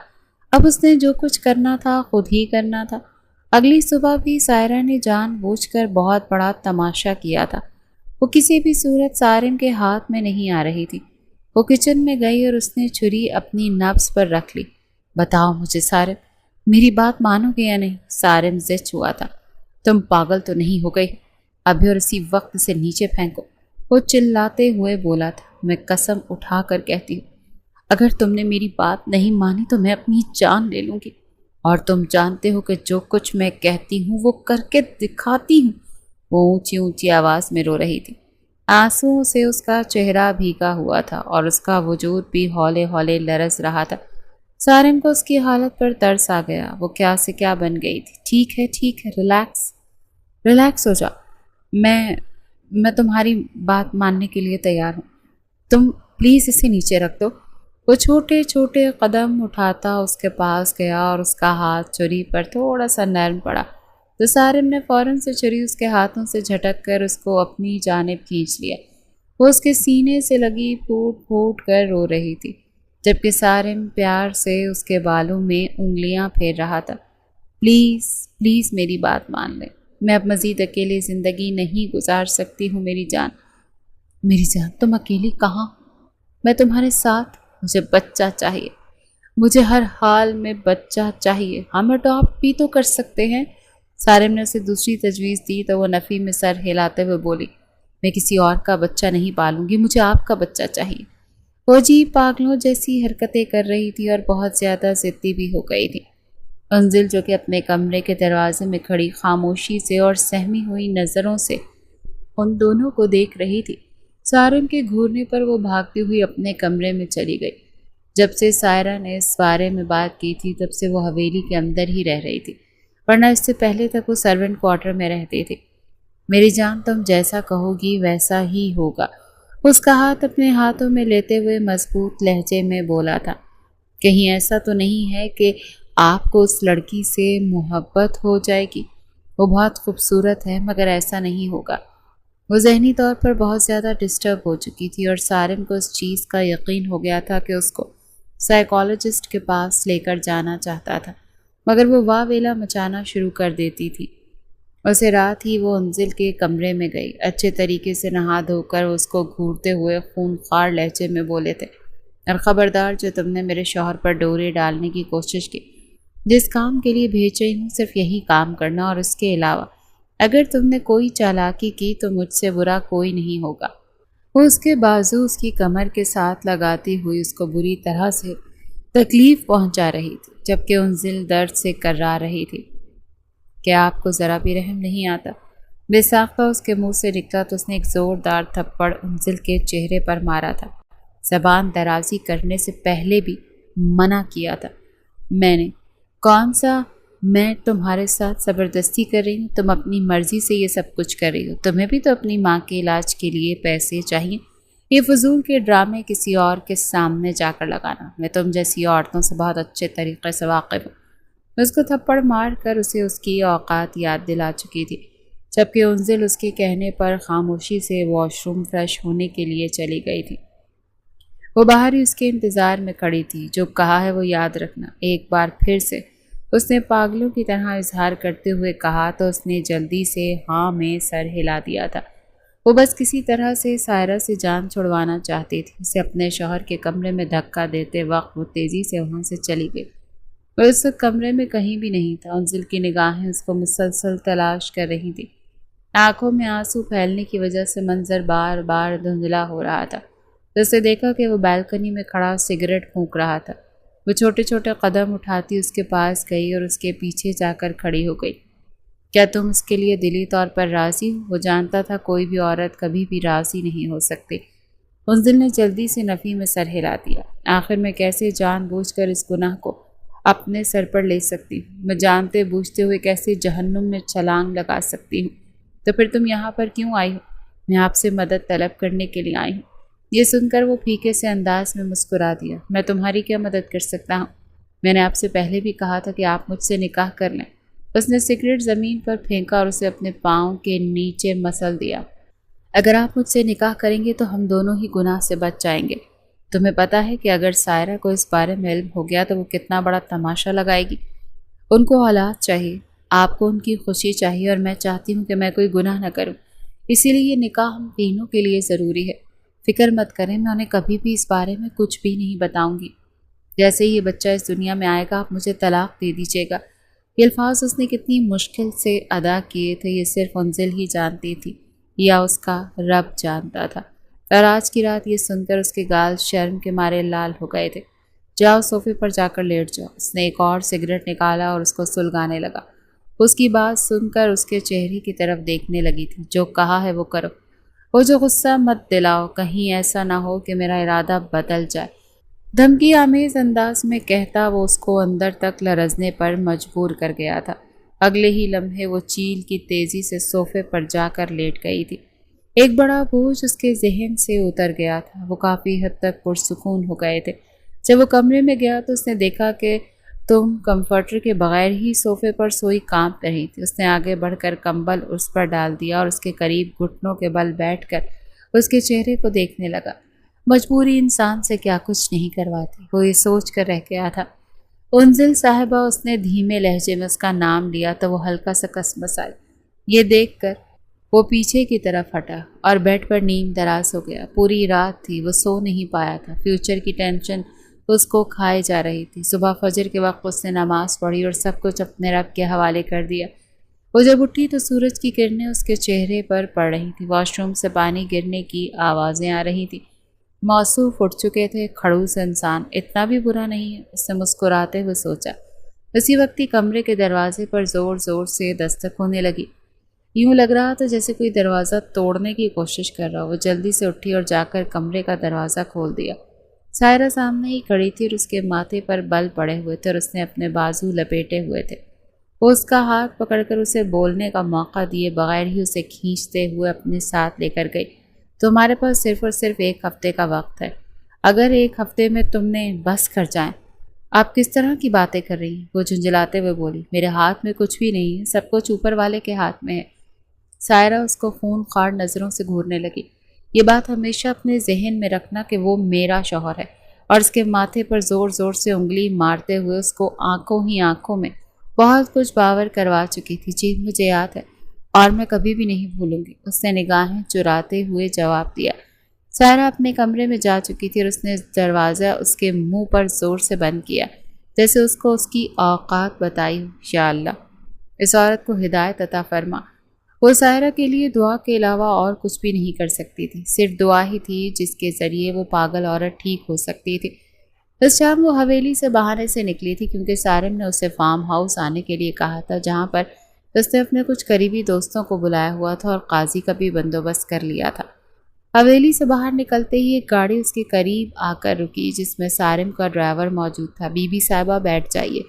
اب اس نے جو کچھ کرنا تھا خود ہی کرنا تھا۔ اگلی صبح بھی سائرہ نے جان بوجھ کر بہت بڑا تماشا کیا تھا۔ وہ کسی بھی صورت سارم کے ہاتھ میں نہیں آ رہی تھی۔ وہ کچن میں گئی اور اس نے چھری اپنی نبض پر رکھ لی۔ بتاؤ مجھے سارم، میری بات مانو گے یا نہیں؟ سارم زچ ہوا تھا۔ تم پاگل تو نہیں ہو گئی؟ ابھی اور اسی وقت سے نیچے پھینکو، وہ چلاتے ہوئے بولا تھا۔ میں قسم اٹھا کر کہتی ہوں، اگر تم نے میری بات نہیں مانی تو میں اپنی جان لے لوں گی، اور تم جانتے ہو کہ جو کچھ میں کہتی ہوں وہ کر کے دکھاتی ہوں۔ وہ اونچی اونچی آواز میں رو رہی تھی۔ آنسوؤں سے اس کا چہرہ بھیگا ہوا تھا اور اس کا وجود بھی ہولے ہولے لرز رہا تھا۔ سارم کو اس کی حالت پر ترس آ گیا۔ وہ کیا سے کیا بن گئی تھی۔ ٹھیک ہے، ریلیکس ہو جاؤ۔ میں تمہاری بات ماننے کے لیے تیار ہوں۔ تم پلیز اسے نیچے رکھ دو۔ وہ چھوٹے چھوٹے قدم اٹھاتا اس کے پاس گیا اور اس کا ہاتھ چھری پر تھوڑا سا نرم پڑا تو سارم نے فوراً سے چھری اس کے ہاتھوں سے جھٹک کر اس کو اپنی جانب کھینچ لیا۔ وہ اس کے سینے سے لگی پھوٹ پھوٹ کر رو رہی تھی، جبکہ سارم پیار سے اس کے بالوں میں انگلیاں پھیر رہا تھا۔ پلیز میری بات مان لے، میں اب مزید اکیلے زندگی نہیں گزار سکتی ہوں۔ میری جان، تم اکیلی کہاں؟ میں تمہارے ساتھ۔ مجھے بچہ چاہیے، مجھے ہر حال میں بچہ چاہیے۔ ہم اڈاپٹ بھی تو کر سکتے ہیں۔ سارم نے اسے دوسری تجویز دی تو وہ نفی میں سر ہلاتے ہوئے بولی، میں کسی اور کا بچہ نہیں پالوں گی، مجھے آپ کا بچہ چاہیے۔ وہ عجیب پاگلوں جیسی حرکتیں کر رہی تھی اور بہت زیادہ ضدی بھی ہو گئی تھی۔ انزل جو کہ اپنے کمرے کے دروازے میں کھڑی خاموشی سے اور سہمی ہوئی نظروں سے ان دونوں کو دیکھ رہی تھی، سارم کے گھورنے پر وہ بھاگتی ہوئی اپنے کمرے میں چلی گئی۔ جب سے سائرہ نے اس بارے میں بات کی تھی تب سے وہ حویلی کے اندر ہی رہ رہی تھی، ورنہ اس سے پہلے تک وہ سرونٹ کوارٹر میں رہتی تھی۔ میری جان، تم جیسا کہو گی ویسا ہی ہوگا، اس کا ہاتھ اپنے ہاتھوں میں لیتے ہوئے مضبوط لہجے میں بولا تھا۔ کہیں ایسا تو نہیں ہے کہ آپ کو اس لڑکی سے محبت ہو جائے گی؟ وہ بہت خوبصورت ہے، مگر ایسا نہیں ہوگا۔ وہ ذہنی طور پر بہت زیادہ ڈسٹرب ہو چکی تھی اور سارم کو اس چیز کا یقین ہو گیا تھا کہ اس کو سائیکالوجسٹ کے پاس لے کر جانا چاہتا تھا، مگر وہ واویلا مچانا شروع کر دیتی تھی۔ اسے رات ہی وہ انزل کے کمرے میں گئی، اچھے طریقے سے نہا دھو کر اس کو گھورتے ہوئے خونخوار لہجے میں بولے تھے، اور خبردار، جو تم نے میرے شوہر پر ڈورے ڈالنے کی کوشش کی، جس کام کے لیے بھیج رہی ہوں صرف یہی کام کرنا، اور اس کے علاوہ اگر تم نے کوئی چالاکی کی تو مجھ سے برا کوئی نہیں ہوگا۔ وہ اس کے بازو اس کی کمر کے ساتھ لگاتی ہوئی اس کو بری طرح سے تکلیف پہنچا رہی تھی، جبکہ انزل درد سے کرا رہی تھی۔ کیا آپ کو ذرا بھی رحم نہیں آتا؟ بے ساختہ اس کے منہ سے نکلا تو اس نے ایک زوردار تھپڑ انزل کے چہرے پر مارا تھا۔ زبان درازی کرنے سے پہلے بھی منع کیا تھا میں نے۔ کون سا میں تمہارے ساتھ زبردستی کر رہی ہوں؟ تم اپنی مرضی سے یہ سب کچھ کر رہی ہو۔ تمہیں بھی تو اپنی ماں کے علاج کے لیے پیسے چاہیے۔ یہ فضول کے ڈرامے کسی اور کے سامنے جا کر لگانا۔ میں تم جیسی عورتوں سے بہت اچھے طریقے سے واقف ہوں۔ اس کو تھپڑ مار کر اسے اس کی اوقات یاد دلا چکی تھی، جبکہ انزل اس کے کہنے پر خاموشی سے واش روم فریش ہونے کے لیے چلی گئی تھی۔ وہ باہر ہی اس کے انتظار میں کھڑی تھی۔ جو کہا ہے وہ یاد رکھنا۔ ایک بار پھر سے اس نے پاگلوں کی طرح اظہار کرتے ہوئے کہا تو اس نے جلدی سے ہاں میں سر ہلا دیا تھا۔ وہ بس کسی طرح سے سائرہ سے جان چھڑوانا چاہتی تھی۔ اسے اپنے شوہر کے کمرے میں دھکا دیتے وقت وہ تیزی سے وہاں سے چلی گئی۔ وہ اس کمرے میں کہیں بھی نہیں تھا۔ انزل کی نگاہیں اس کو مسلسل تلاش کر رہی تھی۔ آنکھوں میں آنسو پھیلنے کی وجہ سے منظر بار بار دھندلا ہو رہا تھا۔ اسے دیکھا کہ وہ بالکنی میں کھڑا سگریٹ پھونک رہا تھا۔ وہ چھوٹے چھوٹے قدم اٹھاتی اس کے پاس گئی اور اس کے پیچھے جا کر کھڑی ہو گئی۔ کیا تم اس کے لیے دلی طور پر راضی ہو؟ وہ جانتا تھا کوئی بھی عورت کبھی بھی راضی نہیں ہو سکتی۔ انزل نے جلدی سے نفی میں سر ہلا دیا۔ آخر میں کیسے جان بوجھ کر اس گناہ کو اپنے سر پر لے سکتی ہوں؟ میں جانتے بوجھتے ہوئے کیسے جہنم میں چھلانگ لگا سکتی ہوں؟ تو پھر تم یہاں پر کیوں آئی ہو؟ میں آپ سے مدد طلب کرنے کے لیے آئی ہوں۔ یہ سن کر وہ پھیکے سے انداز میں مسکرا دیا۔ میں تمہاری کیا مدد کر سکتا ہوں؟ میں نے آپ سے پہلے بھی کہا تھا کہ آپ مجھ سے نکاح کر لیں۔ اس نے سگریٹ زمین پر پھینکا اور اسے اپنے پاؤں کے نیچے مسل دیا۔ اگر آپ مجھ سے نکاح کریں گے تو ہم دونوں ہی گناہ سے بچ جائیں گے۔ تمہیں پتہ ہے کہ اگر سائرہ کو اس بارے میں علم ہو گیا تو وہ کتنا بڑا تماشا لگائے گی۔ ان کو اولاد چاہیے، آپ کو ان کی خوشی چاہیے، اور میں چاہتی ہوں کہ میں کوئی گناہ نہ کروں۔ اسی لیے یہ نکاح ہم تینوں کے لیے ضروری ہے۔ فکر مت کریں، میں انہیں کبھی بھی اس بارے میں کچھ بھی نہیں بتاؤں گی۔ جیسے ہی یہ بچہ اس دنیا میں آئے گا آپ مجھے طلاق دے دیجیے گا۔ یہ الفاظ اس نے کتنی مشکل سے ادا کیے تھے یہ صرف انزل ہی جانتی تھی یا اس کا رب جانتا تھا۔ اور آج کی رات یہ سن کر اس کے گال شرم کے مارے لال ہو گئے تھے۔ جاؤ صوفے پر جا کر لیٹ جاؤ۔ اس نے ایک اور سگریٹ نکالا اور اس کو سلگانے لگا۔ اس کی بات سن کر اس کے چہرے کی طرف دیکھنے لگی تھی۔ جو کہا ہے وہ کرو۔ وہ جو غصہ مت دلاؤ، کہیں ایسا نہ ہو کہ میرا ارادہ بدل جائے۔ دھمکی آمیز انداز میں کہتا وہ اس کو اندر تک لرزنے پر مجبور کر گیا تھا۔ اگلے ہی لمحے وہ چیل کی تیزی سے صوفے پر جا کر لیٹ گئی تھی۔ ایک بڑا بوجھ اس کے ذہن سے اتر گیا تھا۔ وہ کافی حد تک پرسکون ہو گئے تھے۔ جب وہ کمرے میں گیا تو اس نے دیکھا کہ تم کمفرٹر کے بغیر ہی صوفے پر سوئی کانپ رہی تھی۔ اس نے آگے بڑھ کر کمبل اس پر ڈال دیا اور اس کے قریب گھٹنوں کے بل بیٹھ کر اس کے چہرے کو دیکھنے لگا۔ مجبوری انسان سے کیا کچھ نہیں کرواتی، وہ یہ سوچ کر رہ گیا تھا۔ انزل صاحبہ، اس نے دھیمے لہجے میں اس کا نام لیا تو وہ ہلکا سا کسمس آئی۔ یہ دیکھ کر وہ پیچھے کی طرف ہٹا اور بیڈ پر نیند دراز ہو گیا۔ پوری رات تھی، وہ سو نہیں پایا تھا۔ فیوچر کی ٹینشن اس کو کھائے جا رہی تھی۔ صبح فجر کے وقت اس نے نماز پڑھی اور سب کچھ اپنے رب کے حوالے کر دیا۔ وہ جب اٹھی تو سورج کی کرنیں اس کے چہرے پر پڑ رہی تھی۔ واش روم سے پانی گرنے کی آوازیں آ رہی تھیں۔ موصوف اٹھ چکے تھے۔ کھڑوس انسان اتنا بھی برا نہیں ہے، اس نے مسکراتے ہوئے سوچا۔ اسی وقت ہی کمرے کے دروازے پر زور زور سے دستک ہونے لگی۔ یوں لگ رہا تھا جیسے کوئی دروازہ توڑنے کی کوشش کر رہا ہو۔ وہ جلدی سے اٹھی اور جا کر کمرے کا دروازہ کھول دیا۔ سائرہ سامنے ہی کھڑی تھی اور اس کے ماتھے پر بل پڑے ہوئے تھے اور اس نے اپنے بازو لپیٹے ہوئے تھے۔ وہ اس کا ہاتھ پکڑ کر اسے بولنے کا موقع دیے بغیر ہی اسے کھینچتے ہوئے اپنے ساتھ لے کر گئی۔ تمہارے پاس صرف اور صرف ایک ہفتے کا وقت ہے۔ اگر ایک ہفتے میں تم نے بس کر جائیں۔ آپ کس طرح کی باتیں کر رہی ہیں؟ وہ جھنجھلاتے ہوئے بولی۔ میرے ہاتھ میں کچھ بھی نہیں ہے، سب کچھ اوپر والے کے ہاتھ میں ہے۔ سائرہ اس کو خون خوار نظروں سے گھورنے لگی۔ یہ بات ہمیشہ اپنے ذہن میں رکھنا کہ وہ میرا شوہر ہے، اور اس کے ماتھے پر زور زور سے انگلی مارتے ہوئے اس کو آنکھوں ہی آنکھوں میں بہت کچھ باور کروا چکی تھی۔ جی مجھے یاد ہے، اور میں کبھی بھی نہیں بھولوں گی، اس نے نگاہیں چراتے ہوئے جواب دیا۔ سائرہ اپنے کمرے میں جا چکی تھی اور اس نے دروازہ اس کے منہ پر زور سے بند کیا، جیسے اس کو اس کی اوقات بتائی ہو۔ یا اللہ، اس عورت کو ہدایت عطا فرما۔ وہ سائرہ کے لیے دعا کے علاوہ اور کچھ بھی نہیں کر سکتی تھی۔ صرف دعا ہی تھی جس کے ذریعے وہ پاگل عورت ٹھیک ہو سکتی تھی۔ اس شام وہ حویلی سے بہانے سے نکلی تھی کیونکہ سارم نے اسے فارم ہاؤس آنے کے لیے کہا تھا، جہاں پر اس نے اپنے کچھ قریبی دوستوں کو بلایا ہوا تھا اور قاضی کا بھی بندوبست کر لیا تھا۔ حویلی سے باہر نکلتے ہی ایک گاڑی اس کے قریب آ کر رکی جس میں سارم کا ڈرائیور موجود تھا۔ بی بی صاحبہ بیٹھ جائیے،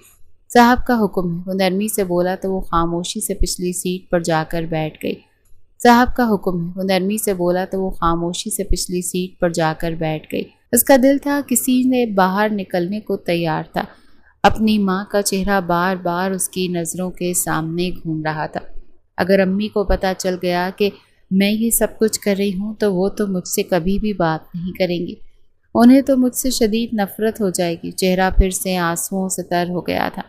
صاحب کا حکم ہے، وہ نرمی سے بولا تو وہ خاموشی سے پچھلی سیٹ پر جا کر بیٹھ گئی۔ صاحب کا حکم ہے، وہ نرمی سے بولا تو وہ خاموشی سے پچھلی سیٹ پر جا کر بیٹھ گئی۔ اس کا دل تھا کسی نے باہر نکلنے کو تیار تھا۔ اپنی ماں کا چہرہ بار بار اس کی نظروں کے سامنے گھوم رہا تھا۔ اگر امی کو پتہ چل گیا کہ میں یہ سب کچھ کر رہی ہوں تو وہ تو مجھ سے کبھی بھی بات نہیں کریں گی، انہیں تو مجھ سے شدید نفرت ہو جائے گی۔ چہرہ پھر سے آنسوؤں سے تر ہو گیا تھا۔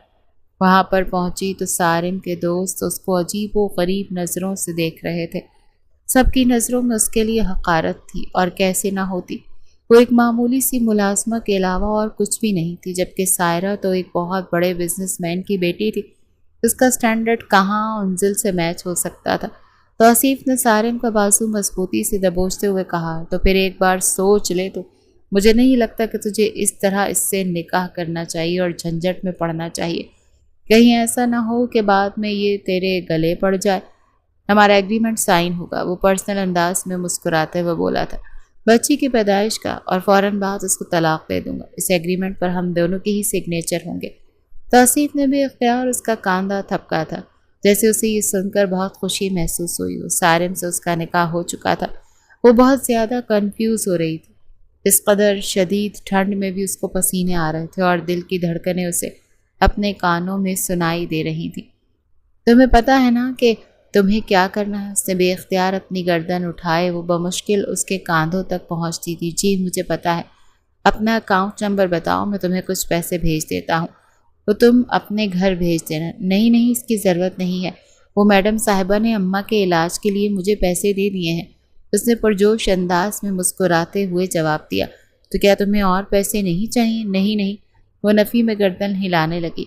وہاں پر پہنچی تو سارم کے دوست اس کو عجیب و غریب نظروں سے دیکھ رہے تھے۔ سب کی نظروں میں اس کے لیے حقارت تھی، اور کیسے نہ ہوتی، وہ ایک معمولی سی ملازمہ کے علاوہ اور کچھ بھی نہیں تھی، جبکہ سائرہ تو ایک بہت بڑے بزنس مین کی بیٹی تھی۔ اس کا سٹینڈرڈ کہاں انزل سے میچ ہو سکتا تھا؟ توصیف نے سارم کا بازو مضبوطی سے دبوچتے ہوئے کہا، تو پھر ایک بار سوچ لے تو مجھے نہیں لگتا کہ تجھے اس طرح اس سے نکاح کرنا چاہیے اور جھنجٹ میں پڑنا چاہیے۔ کہیں ایسا نہ ہو کہ بعد میں یہ تیرے گلے پڑ جائے۔ ہمارا ایگریمنٹ سائن ہوگا، وہ پرسنل انداز میں مسکراتے ہوئے بولا تھا۔ بچی کی پیدائش کا، اور فوراً بعد اس کو طلاق دے دوں گا۔ اس ایگریمنٹ پر ہم دونوں کے ہی سگنیچر ہوں گے۔ توصیف نے بھی اختیار اس کا کاندھا تھپکا تھا، جیسے اسے یہ سن کر بہت خوشی محسوس ہوئی ہو۔ سارم سے اس کا نکاح ہو چکا تھا۔ وہ بہت زیادہ کنفیوز ہو رہی تھی۔ اس قدر شدید ٹھنڈ میں بھی اس کو پسینے آ رہے تھے اور دل کی دھڑکنیں اسے اپنے کانوں میں سنائی دے رہی تھی۔ تمہیں پتہ ہے نا کہ تمہیں کیا کرنا ہے؟ اس نے بے اختیار اپنی گردن اٹھائے، وہ بمشکل اس کے کاندھوں تک پہنچتی تھی۔ جی مجھے پتہ ہے، اپنا اکاؤنٹ نمبر بتاؤ، میں تمہیں کچھ پیسے بھیج دیتا ہوں، تو تم اپنے گھر بھیج دینا۔ نہیں نہیں، اس کی ضرورت نہیں ہے، وہ میڈم صاحبہ نے اماں کے علاج کے لیے مجھے پیسے دے دیے ہیں، اس نے پرجوش انداز میں مسکراتے ہوئے جواب دیا۔ تو کیا تمہیں اور پیسے نہیں چاہیے؟ نہیں نہیں، وہ نفی میں گردن ہلانے لگی۔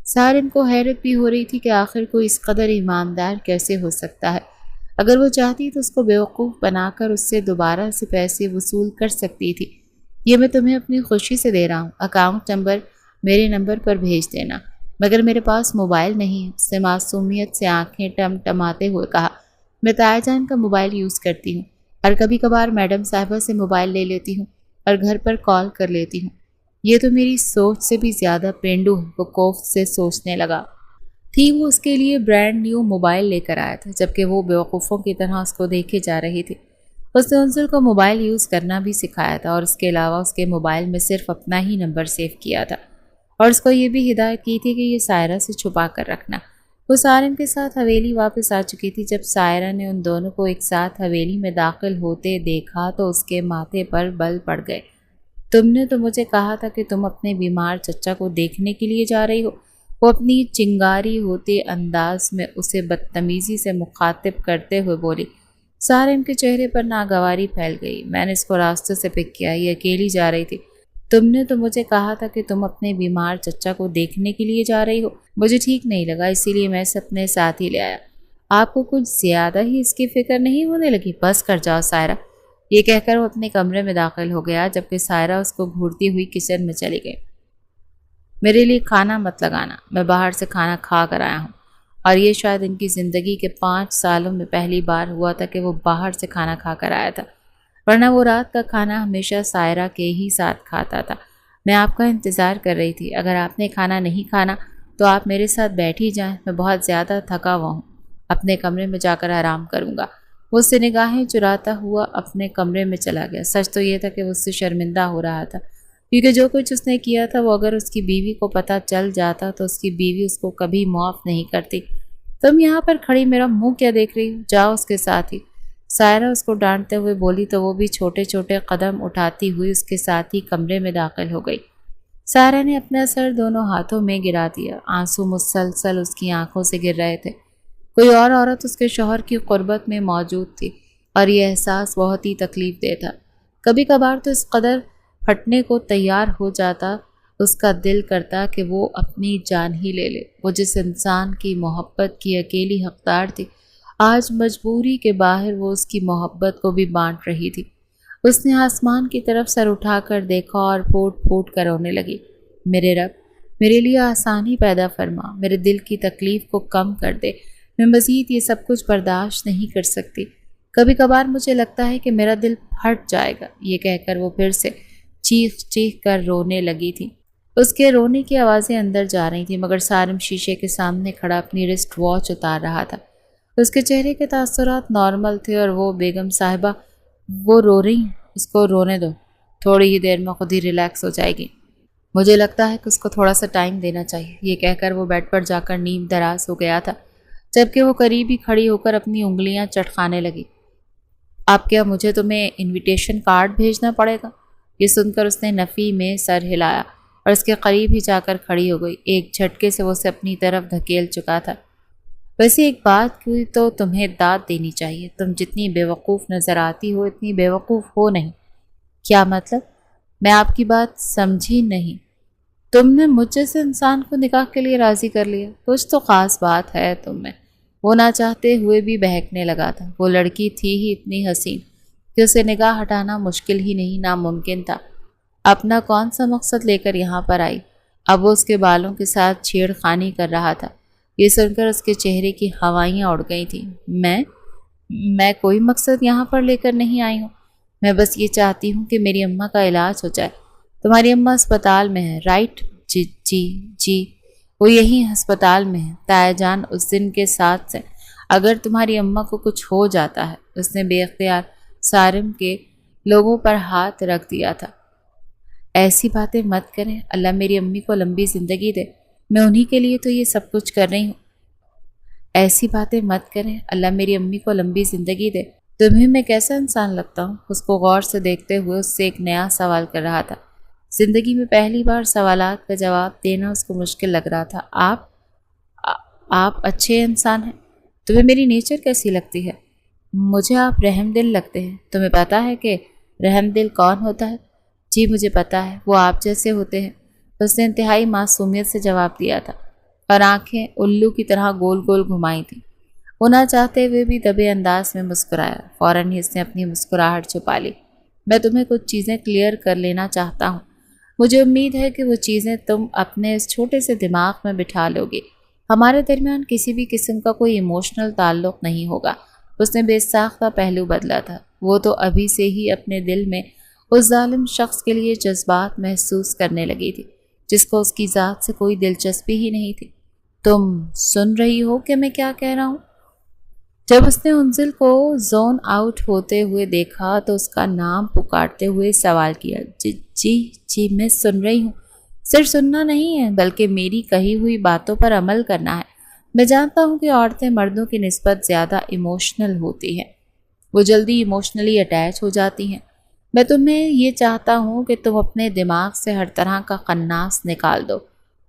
سارم کو حیرت بھی ہو رہی تھی کہ آخر کوئی اس قدر ایماندار کیسے ہو سکتا ہے۔ اگر وہ چاہتی تو اس کو بیوقوف بنا کر اس سے دوبارہ سے پیسے وصول کر سکتی تھی۔ یہ میں تمہیں اپنی خوشی سے دے رہا ہوں، اکاؤنٹ نمبر میرے نمبر پر بھیج دینا۔ مگر میرے پاس موبائل نہیں ہے، اس نے معصومیت سے آنکھیں ٹمٹماتے ہوئے کہا۔ میں تایا جان کا موبائل یوز کرتی ہوں، اور کبھی کبھار میڈم صاحبہ سے موبائل لے لیتی ہوں اور گھر پر کال کر لیتی ہوں۔ یہ تو میری سوچ سے بھی زیادہ پینڈو ہے، وہ کوفت سے سوچنے لگا۔ تھی وہ اس کے لیے برانڈ نیو موبائل لے کر آیا تھا، جبکہ وہ بیوقوفوں کی طرح اس کو دیکھے جا رہی تھی۔ اس نے انزل کو موبائل یوز کرنا بھی سکھایا تھا، اور اس کے علاوہ اس کے موبائل میں صرف اپنا ہی نمبر سیو کیا تھا، اور اس کو یہ بھی ہدایت کی تھی کہ یہ سائرہ سے چھپا کر رکھنا۔ وہ سارم کے ساتھ حویلی واپس آ چکی تھی۔ جب سائرہ نے ان دونوں کو ایک ساتھ حویلی میں داخل ہوتے دیکھا تو اس کے ماتھے پر بل پڑ گئے۔ تم نے تو مجھے کہا تھا کہ تم اپنے بیمار چچا کو دیکھنے کے لیے جا رہی ہو، وہ اپنی چنگاری ہوتے انداز میں اسے بدتمیزی سے مخاطب کرتے ہوئے بولی۔ سارم کے چہرے پر ناگواری پھیل گئی۔ میں نے اس کو راستے سے پک کیا، یہ اکیلی جا رہی تھی۔ تم نے تو مجھے کہا تھا کہ تم اپنے بیمار چچا کو دیکھنے کے لیے جا رہی ہو، مجھے ٹھیک نہیں لگا، اسی لیے میں اسے اپنے ساتھ ہی لے آیا۔ آپ کو کچھ زیادہ ہی اس کی فکر نہیں ہونے لگی؟ بس کر جاؤ سائرہ، یہ کہہ کر وہ اپنے کمرے میں داخل ہو گیا، جبکہ سائرہ اس کو گھورتی ہوئی کچن میں چلی گئی۔ میرے لیے کھانا مت لگانا، میں باہر سے کھانا کھا کر آیا ہوں۔ اور یہ شاید ان کی زندگی کے 5 سالوں میں پہلی بار ہوا تھا کہ وہ باہر سے کھانا کھا کر آیا تھا، ورنہ وہ رات کا کھانا ہمیشہ سائرہ کے ہی ساتھ کھاتا تھا۔ میں آپ کا انتظار کر رہی تھی، اگر آپ نے کھانا نہیں کھانا تو آپ میرے ساتھ بیٹھ ہی جائیں، میں بہت زیادہ تھکا ہوا ہوں، اپنے کمرے میں جا کر آرام کروں گا۔ وہ اس سے نگاہیں چراتا ہوا اپنے کمرے میں چلا گیا۔ سچ تو یہ تھا کہ وہ اس سے شرمندہ ہو رہا تھا، کیونکہ جو کچھ اس نے کیا تھا وہ اگر اس کی بیوی کو پتہ چل جاتا تو اس کی بیوی اس کو کبھی معاف نہیں کرتی۔ تم یہاں پر کھڑی میرا منہ کیا دیکھ رہی ہو؟ جاؤ اس کے ساتھ ہی۔ سائرہ اس کو ڈانٹتے ہوئے بولی تو وہ بھی چھوٹے چھوٹے قدم اٹھاتی ہوئی اس کے ساتھ ہی کمرے میں داخل ہو گئی۔ سائرہ نے اپنا سر دونوں ہاتھوں میں گرا دیا، آنسو مسلسل اس کی آنکھوں سے گر رہے تھے۔ کوئی اور عورت اس کے شوہر کی قربت میں موجود تھی، اور یہ احساس بہت ہی تکلیف دہ تھا۔ کبھی کبھار تو اس قدر پھٹنے کو تیار ہو جاتا، اس کا دل کرتا کہ وہ اپنی جان ہی لے لے۔ وہ جس انسان کی محبت کی اکیلی حقدار تھی، آج مجبوری کے باہر وہ اس کی محبت کو بھی بانٹ رہی تھی۔ اس نے آسمان کی طرف سر اٹھا کر دیکھا اور پھوٹ پھوٹ کر رونے لگی۔ میرے رب، میرے لیے آسانی پیدا فرما، میرے دل کی تکلیف کو کم کر دے، میں مزید یہ سب کچھ برداشت نہیں کر سکتی۔ کبھی کبھار مجھے لگتا ہے کہ میرا دل پھٹ جائے گا۔ یہ کہہ کر وہ پھر سے چیخ چیخ کر رونے لگی تھی۔ اس کے رونے کی آوازیں اندر جا رہی تھیں، مگر سارم شیشے کے سامنے کھڑا اپنی رسٹ واچ اتار رہا تھا۔ اس کے چہرے کے تاثرات نارمل تھے اور وہ بیگم صاحبہ وہ رو رہی ہیں، اس کو رونے دو، تھوڑی ہی دیر میں خود ہی ریلیکس ہو جائے گی۔ مجھے لگتا ہے کہ اس کو تھوڑا سا ٹائم دینا چاہیے۔ یہ کہہ کر وہ بیڈ پر جا کر نیم دراز ہو گیا تھا، جبکہ وہ قریب ہی کھڑی ہو کر اپنی انگلیاں چٹکانے لگی۔ آپ کیا مجھے تمہیں انویٹیشن کارڈ بھیجنا پڑے گا؟ یہ سن کر اس نے نفی میں سر ہلایا اور اس کے قریب ہی جا کر کھڑی ہو گئی۔ ایک جھٹکے سے وہ اسے اپنی طرف دھکیل چکا تھا۔ ویسے ایک بات کی تو تمہیں داد دینی چاہیے، تم جتنی بیوقوف نظر آتی ہو اتنی بیوقوف ہو نہیں۔ کیا مطلب؟ میں آپ کی بات سمجھی نہیں۔ تم نے مجھ جیسے انسان کو نکاح کے لیے راضی کر لیا، کچھ تو خاص بات ہے تم میں۔ وہ نہ چاہتے ہوئے بھی بہکنے لگا تھا۔ وہ لڑکی تھی ہی اتنی حسین کہ اسے نگاہ ہٹانا مشکل ہی نہیں، ناممکن تھا۔ اپنا کون سا مقصد لے کر یہاں پر آئی؟ اب وہ اس کے بالوں کے ساتھ چھیڑ خانی کر رہا تھا۔ یہ سن کر اس کے چہرے کی ہوائیاں اڑ گئی تھیں۔ میں کوئی مقصد یہاں پر لے کر نہیں آئی ہوں۔ میں بس یہ چاہتی ہوں کہ میری اماں کا علاج ہو جائے۔ تمہاری اماں ہسپتال میں ہے، رائٹ؟ جی جی جی، وہ یہی ہسپتال میں ہے۔ تایا جان اس دن کے ساتھ سے اگر تمہاری اماں کو کچھ ہو جاتا ہے۔ اس نے بے اختیار سارم کے لوگوں پر ہاتھ رکھ دیا تھا۔ ایسی باتیں مت کریں، اللہ میری امی کو لمبی زندگی دے، میں انہی کے لیے تو یہ سب کچھ کر رہی ہوں۔ ایسی باتیں مت کریں، اللہ میری امی کو لمبی زندگی دے۔ تمہیں میں کیسا انسان لگتا ہوں؟ اس کو غور سے دیکھتے ہوئے اس سے ایک نیا سوال کر رہا تھا۔ زندگی میں پہلی بار سوالات کا جواب دینا اس کو مشکل لگ رہا تھا۔ آپ اچھے انسان ہیں۔ تمہیں میری نیچر کیسی لگتی ہے؟ مجھے آپ رحم دل لگتے ہیں۔ تمہیں پتہ ہے کہ رحم دل کون ہوتا ہے؟ جی مجھے پتہ ہے، وہ آپ جیسے ہوتے ہیں۔ اس نے انتہائی معصومیت سے جواب دیا تھا اور آنکھیں الو کی طرح گول گول گھمائی تھیں۔ وہ نہ چاہتے ہوئے بھی دبے انداز میں مسکرایا۔ فوراً ہی اس نے اپنی مسکراہٹ چھپا لی۔ میں تمہیں کچھ چیزیں کلیئر کر لینا چاہتا ہوں۔ مجھے امید ہے کہ وہ چیزیں تم اپنے اس چھوٹے سے دماغ میں بٹھا لو گے۔ ہمارے درمیان کسی بھی قسم کا کوئی ایموشنل تعلق نہیں ہوگا۔ اس نے بے ساختہ پہلو بدلا تھا۔ وہ تو ابھی سے ہی اپنے دل میں اس ظالم شخص کے لیے جذبات محسوس کرنے لگی تھی جس کو اس کی ذات سے کوئی دلچسپی ہی نہیں تھی۔ تم سن رہی ہو کہ میں کیا کہہ رہا ہوں؟ جب اس نے انزل کو زون آؤٹ ہوتے ہوئے دیکھا تو اس کا نام پکارتے ہوئے سوال کیا۔ جی میں سن رہی ہوں۔ صرف سننا نہیں ہے بلکہ میری کہی ہوئی باتوں پر عمل کرنا ہے۔ میں جانتا ہوں کہ عورتیں مردوں کی نسبت زیادہ ایموشنل ہوتی ہیں، وہ جلدی ایموشنلی اٹیچ ہو جاتی ہیں۔ میں تمہیں یہ چاہتا ہوں کہ تم اپنے دماغ سے ہر طرح کا قناص نکال دو۔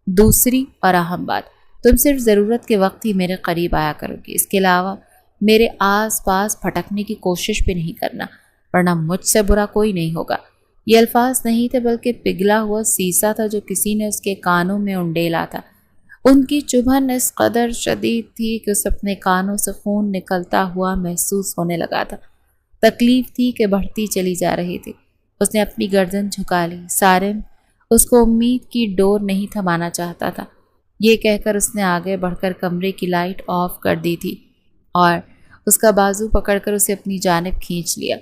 دوسری اور اہم بات، تم صرف ضرورت کے وقت ہی میرے قریب آیا کرو گی۔ اس کے علاوہ میرے آس پاس پھٹکنے کی کوشش بھی نہیں کرنا، ورنہ مجھ سے برا کوئی نہیں ہوگا۔ یہ الفاظ نہیں تھے بلکہ پگھلا ہوا سیسا تھا جو کسی نے اس کے کانوں میں انڈیلا تھا۔ ان کی چبھن اس قدر شدید تھی کہ اسے اپنے کانوں سے خون نکلتا ہوا محسوس ہونے لگا تھا۔ تکلیف تھی کہ بڑھتی چلی جا رہی تھی۔ اس نے اپنی گردن جھکا لی۔ سارم اس کو امید کی ڈور نہیں تھمانا چاہتا تھا۔ یہ کہہ کر اس نے آگے بڑھ کر کمرے کی لائٹ آف کر دی تھی اور اس کا بازو پکڑ کر اسے اپنی جانب کھینچ لیا۔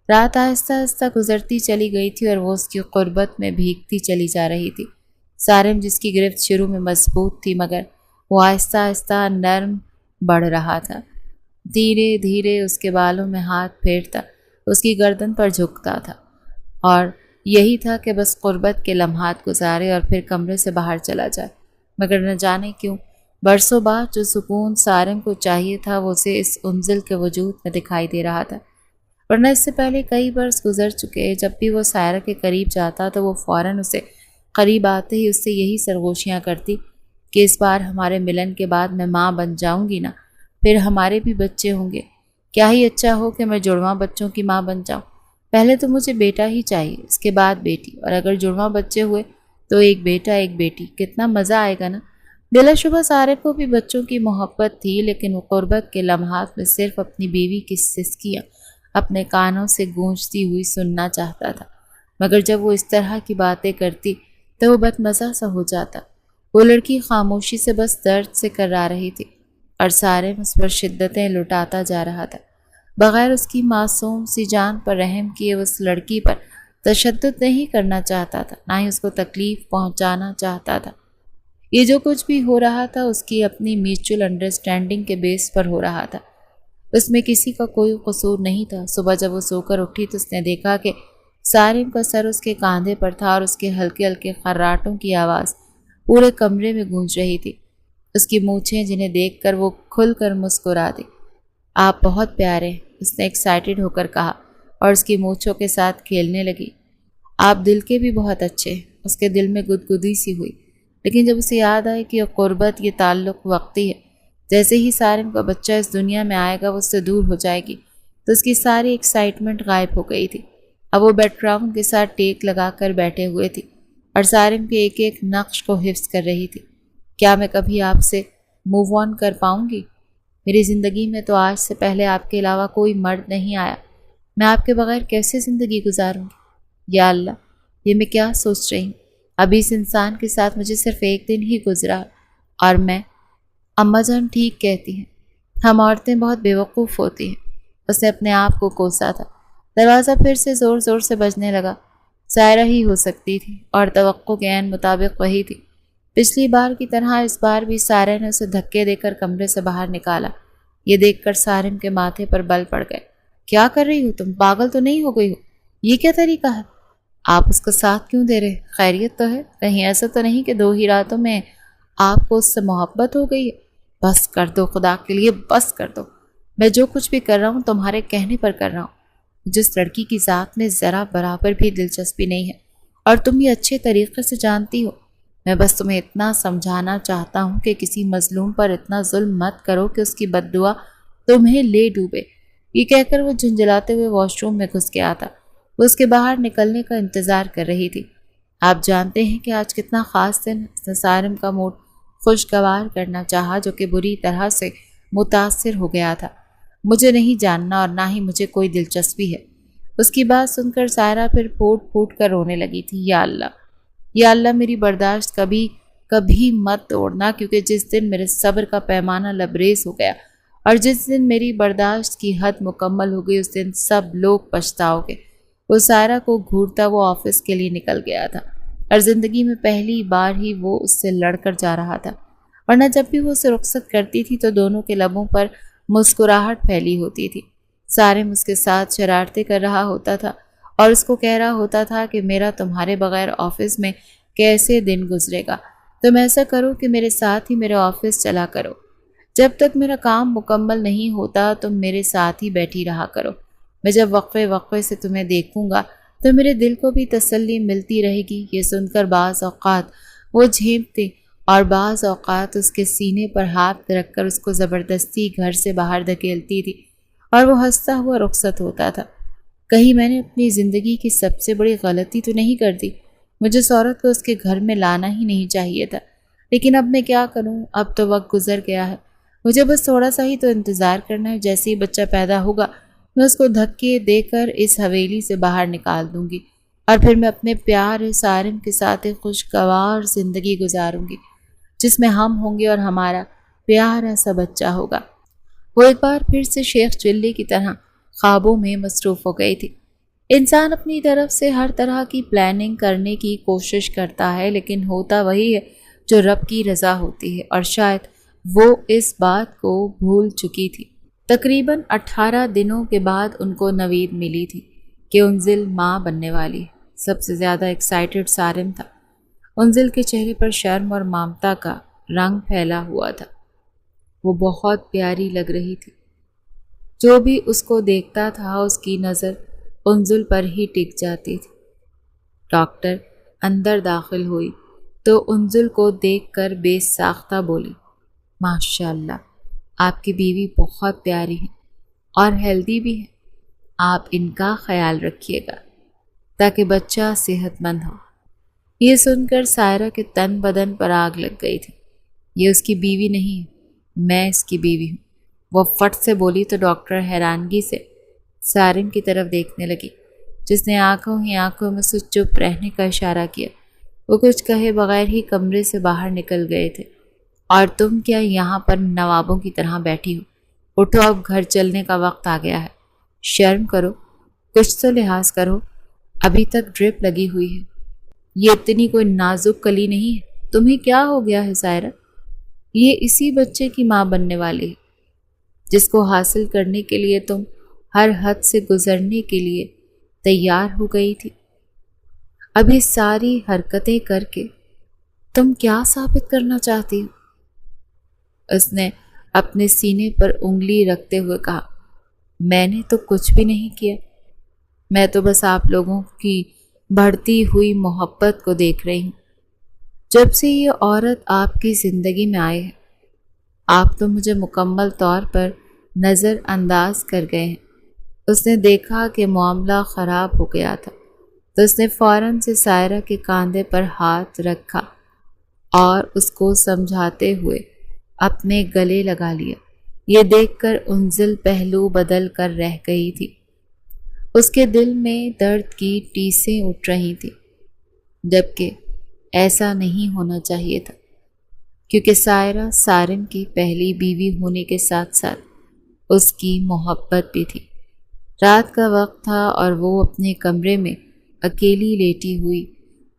رات آہستہ آہستہ گزرتی چلی گئی تھی اور وہ اس کی قربت میں بھیگتی چلی جا رہی تھی۔ سارم جس کی گرفت شروع میں مضبوط تھی مگر وہ آہستہ آہستہ نرم بڑھ رہا تھا۔ دھیرے دھیرے اس کے بالوں میں ہاتھ پھیرتا اس کی گردن پر جھکتا تھا اور یہی تھا کہ بس قربت کے لمحات گزارے اور پھر کمرے سے باہر چلا جائے۔ مگر نہ جانے کیوں برسوں بعد جو سکون سارم کو چاہیے تھا وہ اسے اس انزل کے وجود میں دکھائی دے رہا تھا۔ ورنہ اس سے پہلے کئی برس گزر چکے، جب بھی وہ سائرہ کے قریب جاتا تو وہ فوراً اسے قریب آتے ہی اس سے یہی سرگوشیاں کرتی کہ اس بار ہمارے ملن کے بعد میں ماں بن جاؤں گی نا، پھر ہمارے بھی بچے ہوں گے۔ کیا ہی اچھا ہو کہ میں جڑواں بچوں کی ماں بن جاؤں۔ پہلے تو مجھے بیٹا ہی چاہیے، اس کے بعد بیٹی، اور اگر جڑواں بچے ہوئے تو ایک بیٹا ایک بیٹی۔ کتنا مزہ آئے گا نا۔ بلا شبہ سارے کو بھی بچوں کی محبت تھی، لیکن وہ قربت کے لمحات میں صرف اپنی بیوی کی سسکیاں اپنے کانوں سے گونجتی ہوئی سننا چاہتا تھا۔ مگر جب وہ اس طرح کی باتیں کرتی تو وہ بد مزہ سا ہو جاتا۔ وہ لڑکی خاموشی سے بس درد سے کرا رہی تھی۔ اور سارے اس پر شدتیں لٹاتا جا رہا تھا۔ بغیر اس کی معصوم سی جان پر رحم کیے اس لڑکی پر تشدد نہیں کرنا چاہتا تھا، نہ ہی اس کو تکلیف پہنچانا چاہتا تھا۔ یہ جو کچھ بھی ہو رہا تھا اس کی اپنی میوچل انڈرسٹینڈنگ کے بیس پر ہو رہا تھا۔ اس میں کسی کا کوئی قصور نہیں تھا۔ صبح جب وہ سو کر اٹھی تو اس نے دیکھا کہ سارم کا سر اس کے کاندھے پر تھا اور اس کے ہلکے ہلکے خراٹوں کی آواز پورے کمرے میں گونج رہی تھی۔ اس کی مونچھیں جنہیں دیکھ کر وہ کھل کر مسکرا دی۔ آپ بہت پیارے، اس نے ایکسائٹڈ ہو کر کہا اور اس کی مونچھوں کے ساتھ کھیلنے لگی۔ آپ دل کے بھی بہت اچھے۔ اس کے دل میں گدگدی سی ہوئی، لیکن جب اسے یاد آئے کہ یہ قربت، یہ تعلق وقتی ہے، جیسے ہی سارم کا بچہ اس دنیا میں آئے گا وہ اس سے دور ہو جائے گی، تو اس کی ساری ایکسائٹمنٹ غائب ہو گئی تھی۔ اب وہ بیڈ راؤنڈ کے ساتھ ٹیک لگا کر بیٹھے ہوئے تھی اور سارم کے ایک ایک نقش کو حفظ کر رہی تھی۔ کیا میں کبھی آپ سے موو آن کر پاؤں گی؟ میری زندگی میں تو آج سے پہلے آپ کے علاوہ کوئی مرد نہیں آیا۔ میں آپ کے بغیر کیسے زندگی گزاروں گی؟ یا اللہ، یہ میں کیا سوچ رہی ہوں؟ ابھی اس انسان کے ساتھ مجھے صرف ایک دن ہی گزرا اور میں… اماں جان ٹھیک کہتی ہیں، ہم عورتیں بہت بیوقوف ہوتی ہیں۔ اس نے اپنے آپ کو کوسا تھا۔ دروازہ پھر سے زور زور سے بجنے لگا۔ سائرہ ہی ہو سکتی تھی اور توقع کے عین مطابق وہی تھی۔ پچھلی بار کی طرح اس بار بھی سائرہ نے اسے دھکے دے کر کمرے سے باہر نکالا۔ یہ دیکھ کر سارم کے ماتھے پر بل پڑ گئے۔ کیا کر رہی ہو تم؟ پاگل تو نہیں ہو گئی ہو؟ یہ کیا طریقہ ہے؟ آپ اس کا ساتھ کیوں دے رہے؟ خیریت تو ہے؟ کہیں ایسا تو نہیں کہ 2 ہی راتوں میں آپ کو اس سے محبت ہو گئی ہے؟ بس کر دو، خدا کے لیے بس کر دو۔ میں جو کچھ بھی کر رہا ہوں تمہارے کہنے پر کر رہا ہوں۔ جس لڑکی کی ذات میں ذرا برابر بھی دلچسپی نہیں ہے اور تم یہ اچھے طریقے سے جانتی ہو۔ میں بس تمہیں اتنا سمجھانا چاہتا ہوں کہ کسی مظلوم پر اتنا ظلم مت کرو کہ اس کی بد دعا تمہیں لے ڈوبے۔ یہ کہہ کر وہ جھنجھلاتے ہوئے واش روم میں گھس گیا تھا۔ وہ اس کے باہر نکلنے کا انتظار کر رہی تھی۔ آپ جانتے ہیں کہ آج کتنا خاص دن ہے؟ اس نے سارم کا موڈ خوشگوار کرنا چاہا جو کہ بری طرح سے متاثر ہو گیا تھا۔ مجھے نہیں جاننا اور نہ ہی مجھے کوئی دلچسپی ہے۔ اس کی بات سن کر سائرہ پھر پھوٹ پھوٹ کر رونے لگی تھی۔ یا اللہ، یا اللہ، میری برداشت کبھی مت توڑنا، کیونکہ جس دن میرے صبر کا پیمانہ لبریز ہو گیا اور جس دن میری برداشت کی حد مکمل ہو گئی اس دن سب لوگ پچھتاؤ گے۔ وہ سائرہ کو گھورتا وہ آفس کے لیے نکل گیا تھا اور زندگی میں پہلی بار ہی وہ اس سے لڑ کر جا رہا تھا، ورنہ جب بھی وہ اسے رخصت کرتی تھی تو دونوں کے لبوں پر مسکراہٹ پھیلی ہوتی تھی۔ سارم اس کے ساتھ شرارتیں کر رہا ہوتا تھا اور اس کو کہہ رہا ہوتا تھا کہ میرا تمہارے بغیر آفس میں کیسے دن گزرے گا؟ تم ایسا کرو کہ میرے ساتھ ہی میرے آفس چلا کرو۔ جب تک میرا کام مکمل نہیں ہوتا تم میرے ساتھ ہی بیٹھی رہا کرو۔ میں جب وقفے سے تمہیں دیکھوں گا تو میرے دل کو بھی تسلی ملتی رہے گی۔ یہ سن کر بعض اوقات وہ جھیمتے اور بعض اوقات اس کے سینے پر ہاتھ رکھ کر اس کو زبردستی گھر سے باہر دھکیلتی تھی اور وہ ہنستا ہوا رخصت ہوتا تھا۔ کہیں میں نے اپنی زندگی کی سب سے بڑی غلطی تو نہیں کر دی؟ مجھے اس عورت کو اس کے گھر میں لانا ہی نہیں چاہیے تھا، لیکن اب میں کیا کروں؟ اب تو وقت گزر گیا ہے۔ مجھے بس تھوڑا سا ہی تو انتظار کرنا ہے۔ جیسے ہی بچہ پیدا ہوگا میں اس کو دھکے دے کر اس حویلی سے باہر نکال دوں گی اور پھر میں اپنے پیارے سارم کے ساتھ ایک خوشگوار زندگی گزاروں گی جس میں ہم ہوں گے اور ہمارا پیارا سا بچہ ہوگا۔ وہ ایک بار پھر سے شیخ چلی کی طرح خوابوں میں مصروف ہو گئی تھی۔ انسان اپنی طرف سے ہر طرح کی پلاننگ کرنے کی کوشش کرتا ہے، لیکن ہوتا وہی ہے جو رب کی رضا ہوتی ہے، اور شاید وہ اس بات کو بھول چکی تھی۔ تقریباً 18 دنوں کے بعد ان کو نوید ملی تھی کہ انزل ماں بننے والی ہے۔ سب سے زیادہ ایکسائٹڈ سارم تھا۔ انزل کے چہرے پر شرم اور ممتا کا رنگ پھیلا ہوا تھا۔ وہ بہت پیاری لگ رہی تھی۔ جو بھی اس کو دیکھتا تھا اس کی نظر انزل پر ہی ٹک جاتی تھی۔ ڈاکٹر اندر داخل ہوئی تو انزل کو دیکھ کر بے ساختہ بولی، ماشاء اللہ، آپ کی بیوی بہت پیاری ہے اور ہیلدی بھی ہے۔ آپ ان کا خیال رکھیے گا تاکہ بچہ صحت مند ہو۔ یہ سن کر سائرہ کے تن بدن پر آگ لگ گئی تھی۔ یہ اس کی بیوی نہیں، میں اس کی بیوی ہوں، وہ فٹ سے بولی تو ڈاکٹر حیرانگی سے سارم کی طرف دیکھنے لگی جس نے آنکھوں ہی آنکھوں میں سے چپ رہنے کا اشارہ کیا۔ وہ کچھ کہے بغیر ہی کمرے سے باہر نکل گئے تھے۔ اور تم کیا یہاں پر نوابوں کی طرح بیٹھی ہو؟ اٹھو، اب گھر چلنے کا وقت آ گیا ہے۔ شرم کرو، کچھ تو لحاظ کرو، ابھی تک ڈرپ لگی ہوئی ہے۔ یہ اتنی کوئی نازک کلی نہیں ہے۔ تمہیں کیا ہو گیا ہے سائرہ؟ یہ اسی بچے کی ماں بننے والی ہے جس کو حاصل کرنے کے لیے تم ہر حد سے گزرنے کے لیے تیار ہو گئی تھی۔ اب یہ ساری حرکتیں کر کے تم کیا ثابت کرنا چاہتی ہو؟ اس نے اپنے سینے پر انگلی رکھتے ہوئے کہا، میں نے تو کچھ بھی نہیں کیا، میں تو بس آپ لوگوں کی بڑھتی ہوئی محبت کو دیکھ رہی ہوں۔ جب سے یہ عورت آپ کی زندگی میں آئی ہے، آپ تو مجھے مکمل طور پر نظر انداز کر گئے ہیں۔ اس نے دیکھا کہ معاملہ خراب ہو گیا تھا تو اس نے فوراً سے سائرہ کے کاندھے پر ہاتھ رکھا اور اس کو سمجھاتے ہوئے اپنے گلے لگا لیا۔ یہ دیکھ کر انزل پہلو بدل کر رہ گئی تھی۔ اس کے دل میں درد کی ٹیسیں اٹھ رہی تھیں، جبکہ ایسا نہیں ہونا چاہیے تھا، کیونکہ سائرہ سارم کی پہلی بیوی ہونے کے ساتھ ساتھ اس کی محبت بھی تھی۔ رات کا وقت تھا اور وہ اپنے کمرے میں اکیلی لیٹی ہوئی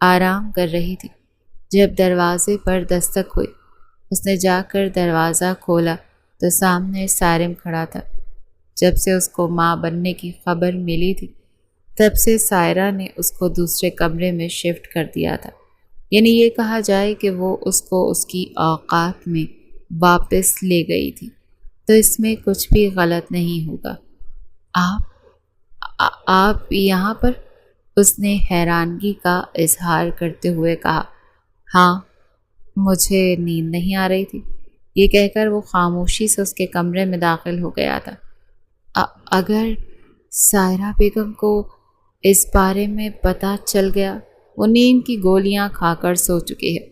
آرام کر رہی تھی جب دروازے پر دستک ہوئی۔ اس نے جا کر دروازہ کھولا تو سامنے سارم کھڑا تھا۔ جب سے اس کو ماں بننے کی خبر ملی تھی تب سے سائرہ نے اس کو دوسرے کمرے میں شفٹ کر دیا تھا، یعنی یہ کہا جائے کہ وہ اس کو اس کی اوقات میں واپس لے گئی تھی، تو اس میں کچھ بھی غلط نہیں ہوگا۔ آپ یہاں پر؟ اس نے حیرانگی کا اظہار کرتے ہوئے کہا۔ ہاں، مجھے نیند نہیں آ رہی تھی۔ یہ کہہ کر وہ خاموشی سے اس کے کمرے میں داخل ہو گیا تھا۔ اگر سائرہ بیگم کو اس بارے میں پتہ چل گیا، وہ نیند کی گولیاں کھا کر سو چکی ہے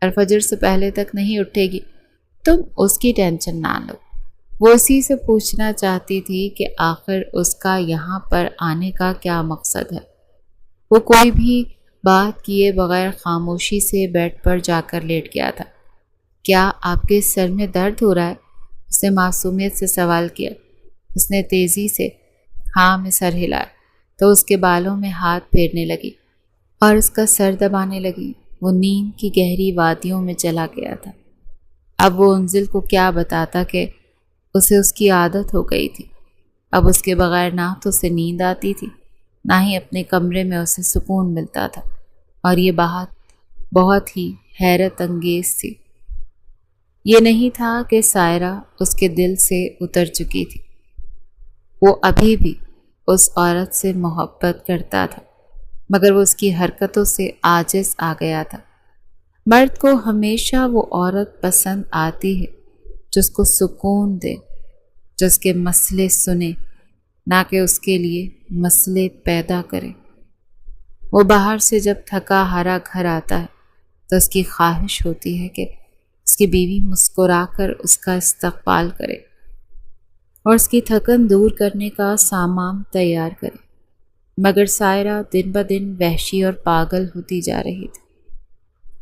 اور فجر سے پہلے تک نہیں اٹھے گی۔ تم اس کی ٹینشن نہ لو۔ وہ اسی سے پوچھنا چاہتی تھی کہ آخر اس کا یہاں پر آنے کا کیا مقصد ہے۔ وہ کوئی بھی بات کیے بغیر خاموشی سے بیڈ پر جا کر لیٹ گیا تھا۔ کیا آپ کے سر میں درد ہو رہا ہے؟ اس نے معصومیت سے سوال کیا۔ اس نے تیزی سے ہاں میں سر ہلایا تو اس کے بالوں میں ہاتھ پھیرنے لگی اور اس کا سر دبانے لگی۔ وہ نیند کی گہری وادیوں میں چلا گیا تھا۔ اب وہ انزل کو کیا بتاتا کہ اسے اس کی عادت ہو گئی تھی۔ اب اس کے بغیر نہ تو اسے نیند آتی تھی، نہ ہی اپنے کمرے میں اسے سکون ملتا تھا، اور یہ بات بہت ہی حیرت انگیز تھی۔ یہ نہیں تھا کہ سائرہ اس کے دل سے اتر چکی تھی۔ وہ ابھی بھی اس عورت سے محبت کرتا تھا، مگر وہ اس کی حرکتوں سے عاجز آ گیا تھا۔ مرد کو ہمیشہ وہ عورت پسند آتی ہے جو اس کو سکون دے، جو اس کے مسئلے سنے، نہ کہ اس کے لیے مسئلے پیدا کرے۔ وہ باہر سے جب تھکا ہارا گھر آتا ہے تو اس کی خواہش ہوتی ہے کہ اس کی بیوی مسکرا کر اس کا استقبال کرے اور اس کی تھکن دور کرنے کا سامان تیار کرے، مگر سائرہ دن بدن وحشی اور پاگل ہوتی جا رہی تھی۔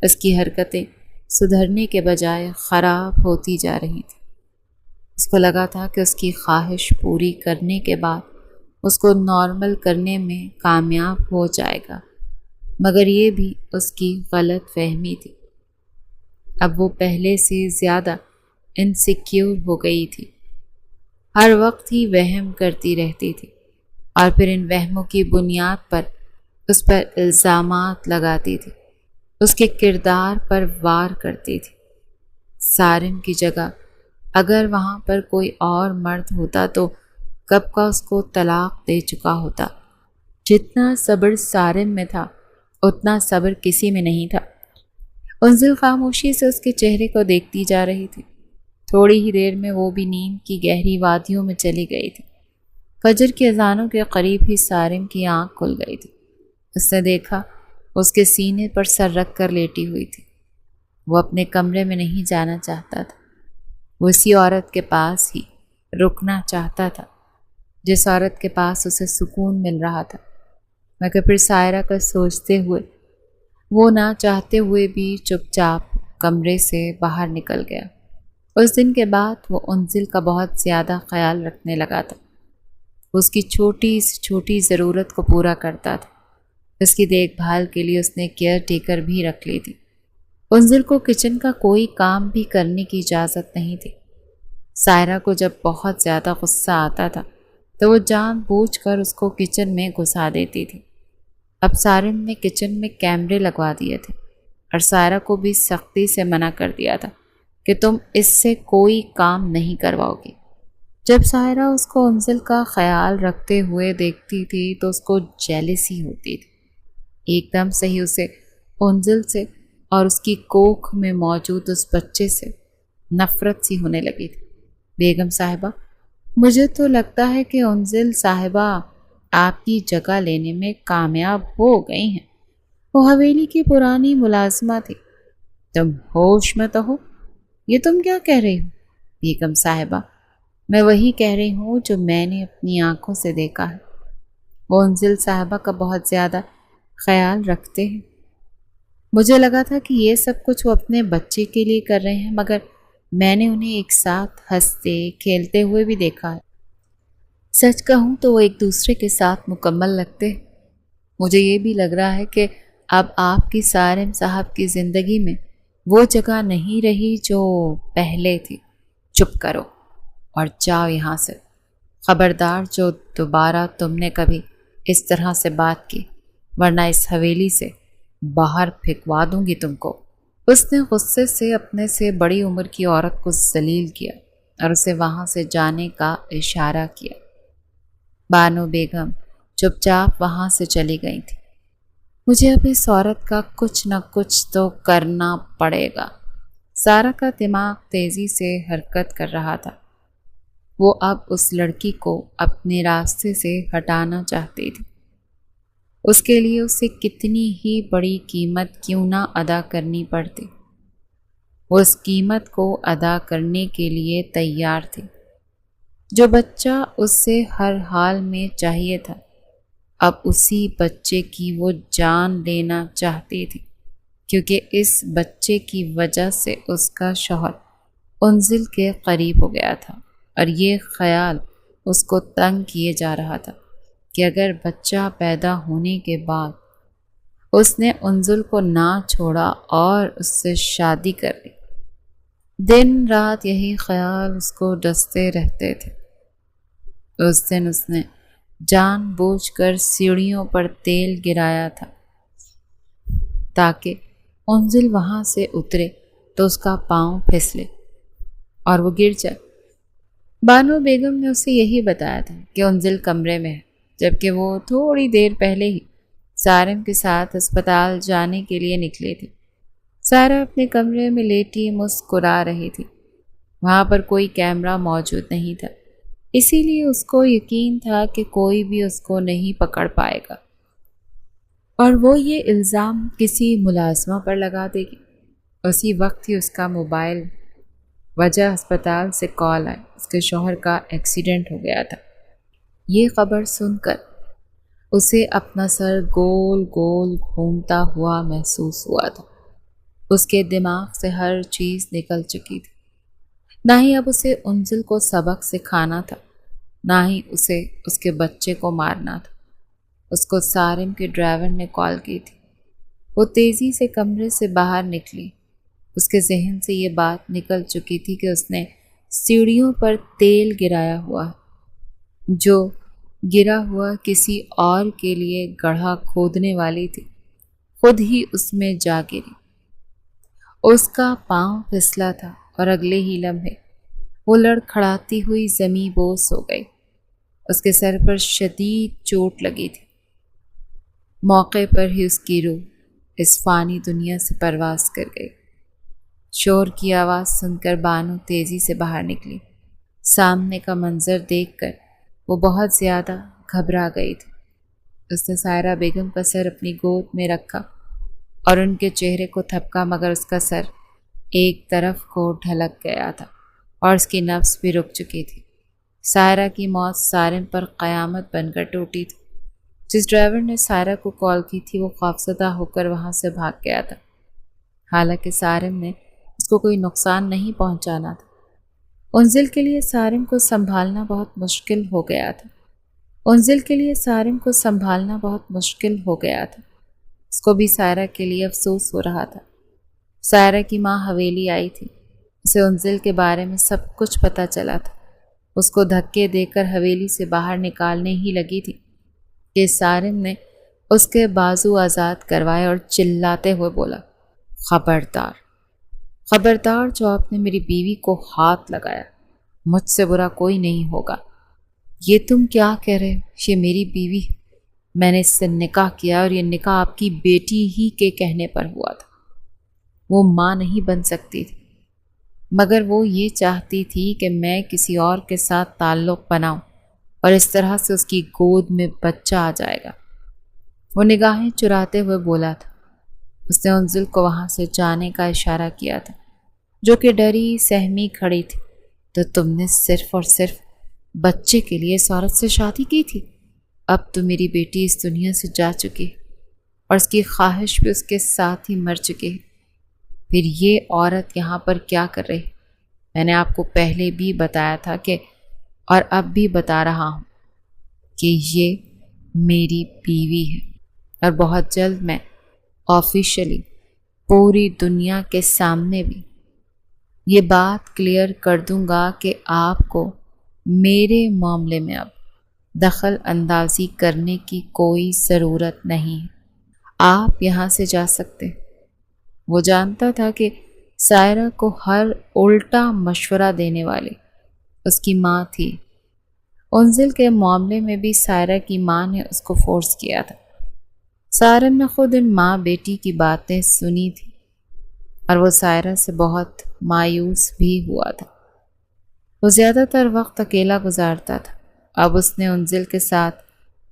اس کی حرکتیں سدھرنے کے بجائے خراب ہوتی جا رہی تھیں۔ اس کو لگا تھا کہ اس کی خواہش پوری کرنے کے بعد اس کو نارمل کرنے میں کامیاب ہو جائے گا، مگر یہ بھی اس کی غلط فہمی تھی۔ اب وہ پہلے سے زیادہ انسیکیور ہو گئی تھی، ہر وقت ہی وہم کرتی رہتی تھی اور پھر ان وہموں کی بنیاد پر اس پر الزامات لگاتی تھی، اس کے کردار پر وار کرتی تھی۔ سارم کی جگہ اگر وہاں پر کوئی اور مرد ہوتا تو کب کا اس کو طلاق دے چکا ہوتا۔ جتنا صبر سارم میں تھا اتنا صبر کسی میں نہیں تھا۔ انزل خاموشی سے اس کے چہرے کو دیکھتی جا رہی تھی۔ تھوڑی ہی دیر میں وہ بھی نیند کی گہری وادیوں میں چلی گئی تھی۔ فجر کی اذانوں کے قریب ہی سارم کی آنکھ کھل گئی تھی۔ اس نے دیکھا اس کے سینے پر سر رکھ کر لیٹی ہوئی تھی۔ وہ اپنے کمرے میں نہیں جانا چاہتا تھا، وہ اسی عورت کے پاس ہی رکنا چاہتا تھا جس عورت کے پاس اسے سکون مل رہا تھا، مگر پھر سائرہ کا سوچتے ہوئے وہ نہ چاہتے ہوئے بھی چپ چاپ کمرے سے باہر نکل گیا۔ اس دن کے بعد وہ انزل کا بہت زیادہ خیال رکھنے لگا تھا۔ اس کی چھوٹی سے چھوٹی ضرورت کو پورا کرتا تھا۔ اس کی دیکھ بھال کے لیے اس نے کیئر ٹیکر بھی رکھ لی تھی۔ انزل کو کچن کا کوئی کام بھی کرنے کی اجازت نہیں تھی۔ سائرہ کو جب بہت زیادہ غصہ آتا تھا تو وہ جان بوجھ کر اس کو کچن میں گھسا دیتی تھی۔ اب سارم نے کچن میں کیمرے لگوا دیے تھے اور سائرہ کو بھی سختی سے منع کر دیا تھا کہ تم اس سے کوئی کام نہیں کرواؤ گی۔ جب سائرہ اس کو انزل کا خیال رکھتے ہوئے دیکھتی تھی تو اس کو جیلسی ہوتی تھی۔ ایک دم سے ہی اسے انزل سے اور اس کی کوکھ میں موجود اس بچے سے نفرت سی ہونے لگی تھی۔ بیگم صاحبہ، مجھے تو لگتا ہے کہ انزل صاحبہ آپ کی جگہ لینے میں کامیاب ہو گئی ہیں۔ وہ حویلی کی پرانی ملازمہ تھی۔ تم ہوش میں تو ہو؟ یہ تم کیا کہہ رہی ہو؟ بیگم صاحبہ، میں وہی کہہ رہی ہوں جو میں نے اپنی آنکھوں سے دیکھا ہے۔ وہ انزل صاحبہ کا بہت زیادہ خیال رکھتے ہیں۔ مجھے لگا تھا کہ یہ سب کچھ وہ اپنے بچے کے لیے کر رہے ہیں، مگر میں نے انہیں ایک ساتھ ہنستے کھیلتے ہوئے بھی دیکھا ہے۔ سچ کہوں تو وہ ایک دوسرے کے ساتھ مکمل لگتے ہیں۔ مجھے یہ بھی لگ رہا ہے کہ اب آپ کی سارم صاحب کی زندگی میں وہ جگہ نہیں رہی جو پہلے تھی۔ چپ کرو اور جاؤ یہاں سے۔ خبردار جو دوبارہ تم نے کبھی اس طرح سے بات کی، ورنہ اس حویلی سے باہر پھینکوا دوں گی تم کو۔ اس نے غصے سے اپنے سے بڑی عمر کی عورت کو ذلیل کیا اور اسے وہاں سے جانے کا اشارہ کیا۔ بانو بیگم چپ چاپ وہاں سے چلی گئی تھی۔ مجھے اب اس عورت کا کچھ نہ کچھ تو کرنا پڑے گا۔ سارا کا دماغ تیزی سے حرکت کر رہا تھا۔ وہ اب اس لڑکی کو اپنے راستے سے ہٹانا چاہتی تھی۔ اس کے لیے اسے کتنی ہی بڑی قیمت کیوں نہ ادا کرنی پڑتی، وہ اس قیمت کو ادا کرنے کے لیے تیار تھی۔ جو بچہ اس سے ہر حال میں چاہیے تھا، اب اسی بچے کی وہ جان لینا چاہتی تھی، کیونکہ اس بچے کی وجہ سے اس کا شوہر انزل کے قریب ہو گیا تھا، اور یہ خیال اس کو تنگ کیے جا رہا تھا کہ اگر بچہ پیدا ہونے کے بعد اس نے انزل کو نہ چھوڑا اور اس سے شادی کر لی، دن رات یہی خیال اس کو ڈستے رہتے تھے۔ اس دن اس نے جان بوجھ کر سیڑھیوں پر تیل گرایا تھا تاکہ انزل وہاں سے اترے تو اس کا پاؤں پھسلے اور وہ گر جائے۔ بانو بیگم نے اسے یہی بتایا تھا کہ انزل کمرے میں ہے، جبکہ وہ تھوڑی دیر پہلے ہی سارم کے ساتھ اسپتال جانے کے لیے نکلی تھی۔ سارا اپنے کمرے میں لیٹی مسکرا رہی تھی۔ وہاں پر کوئی کیمرہ موجود نہیں تھا، اسی لیے اس کو یقین تھا کہ کوئی بھی اس کو نہیں پکڑ پائے گا اور وہ یہ الزام کسی ملازمہ پر لگا دے گی۔ اسی وقت ہی اس کا موبائل وجہ ہسپتال سے کال آئی، اس کے شوہر کا ایکسیڈنٹ ہو گیا تھا۔ یہ خبر سن کر اسے اپنا سر گول گول گھومتا ہوا محسوس ہوا تھا۔ اس کے دماغ سے ہر چیز نکل چکی تھی۔ نہ ہی اب اسے انزل کو سبق سکھانا تھا، نہ ہی اسے اس کے بچے کو مارنا تھا۔ اس کو سارم کے ڈرائیور نے کال کی تھی۔ وہ تیزی سے کمرے سے باہر نکلی۔ اس کے ذہن سے یہ بات نکل چکی تھی کہ اس نے سیڑھیوں پر تیل گرایا ہوا ہے، جو گرا ہوا کسی اور کے لیے گڑھا کھودنے والی تھی، خود ہی اس میں جا گری۔ اس کا پاؤں پھسلا تھا اور اگلے ہی لمحے وہ لڑکھڑاتی ہوئی زمیں بوس ہو گئی۔ اس کے سر پر شدید چوٹ لگی تھی۔ موقع پر ہی اس کی روح اس فانی دنیا سے پرواز کر گئی۔ شور کی آواز سن کر بانو تیزی سے باہر نکلی۔ سامنے کا منظر دیکھ کر وہ بہت زیادہ گھبرا گئی تھی۔ اس نے سائرہ بیگم کا سر اپنی گود میں رکھا اور ان کے چہرے کو تھپکا، مگر اس کا سر ایک طرف کو ڈھلک گیا تھا اور اس کی نفس بھی رک چکی تھی۔ سائرہ کی موت سارم پر قیامت بن کر ٹوٹی تھی۔ جس ڈرائیور نے سائرہ کو کال کی تھی وہ خوفزدہ ہو کر وہاں سے بھاگ گیا تھا۔ حالانکہ سارم نے کو کوئی نقصان نہیں پہنچانا تھا۔ انزل کے لیے سارم کو سنبھالنا بہت مشکل ہو گیا تھا۔ اس کو بھی سائرہ کے لیے افسوس ہو رہا تھا۔ سائرہ کی ماں حویلی آئی تھی، اسے انزل کے بارے میں سب کچھ پتہ چلا تھا۔ اس کو دھکے دے کر حویلی سے باہر نکالنے ہی لگی تھی کہ سارم نے اس کے بازو آزاد کروائے اور چلاتے ہوئے بولا، خبردار جو آپ نے میری بیوی کو ہاتھ لگایا، مجھ سے برا کوئی نہیں ہوگا۔ یہ تم کیا کہہ رہے ہو؟ یہ میری بیوی، میں نے اس سے نکاح کیا اور یہ نکاح آپ کی بیٹی ہی کے کہنے پر ہوا تھا۔ وہ ماں نہیں بن سکتی تھی، مگر وہ یہ چاہتی تھی کہ میں کسی اور کے ساتھ تعلق بناؤں اور اس طرح سے اس کی گود میں بچہ آ جائے گا۔ وہ نگاہیں چراتے ہوئے بولا تھا۔ اس نے انزل کو وہاں سے جانے کا اشارہ کیا تھا، جو کہ ڈری سہمی کھڑی تھی۔ تو تم نے صرف اور صرف بچے کے لیے اس عورت سے شادی کی تھی؟ اب تو میری بیٹی اس دنیا سے جا چکی ہے اور اس کی خواہش بھی اس کے ساتھ ہی مر چکی ہے۔ پھر یہ عورت یہاں پر کیا کر رہی؟ میں نے آپ کو پہلے بھی بتایا تھا کہ، اور اب بھی بتا رہا ہوں، کہ یہ میری بیوی ہے، اور بہت جلد میں آفیشلی پوری دنیا کے سامنے بھی یہ بات کلیئر کر دوں گا کہ آپ کو میرے معاملے میں اب دخل اندازی کرنے کی کوئی ضرورت نہیں ہے۔ آپ یہاں سے جا سکتے۔ وہ جانتا تھا کہ سائرہ کو ہر الٹا مشورہ دینے والی اس کی ماں تھی۔ انزل کے معاملے میں بھی سائرہ کی ماں نے اس کو فورس کیا تھا۔ سارم نے خود ان ماں بیٹی کی باتیں سنی تھی اور وہ سائرہ سے بہت مایوس بھی ہوا تھا۔ وہ زیادہ تر وقت اکیلا گزارتا تھا۔ اب اس نے انزل کے ساتھ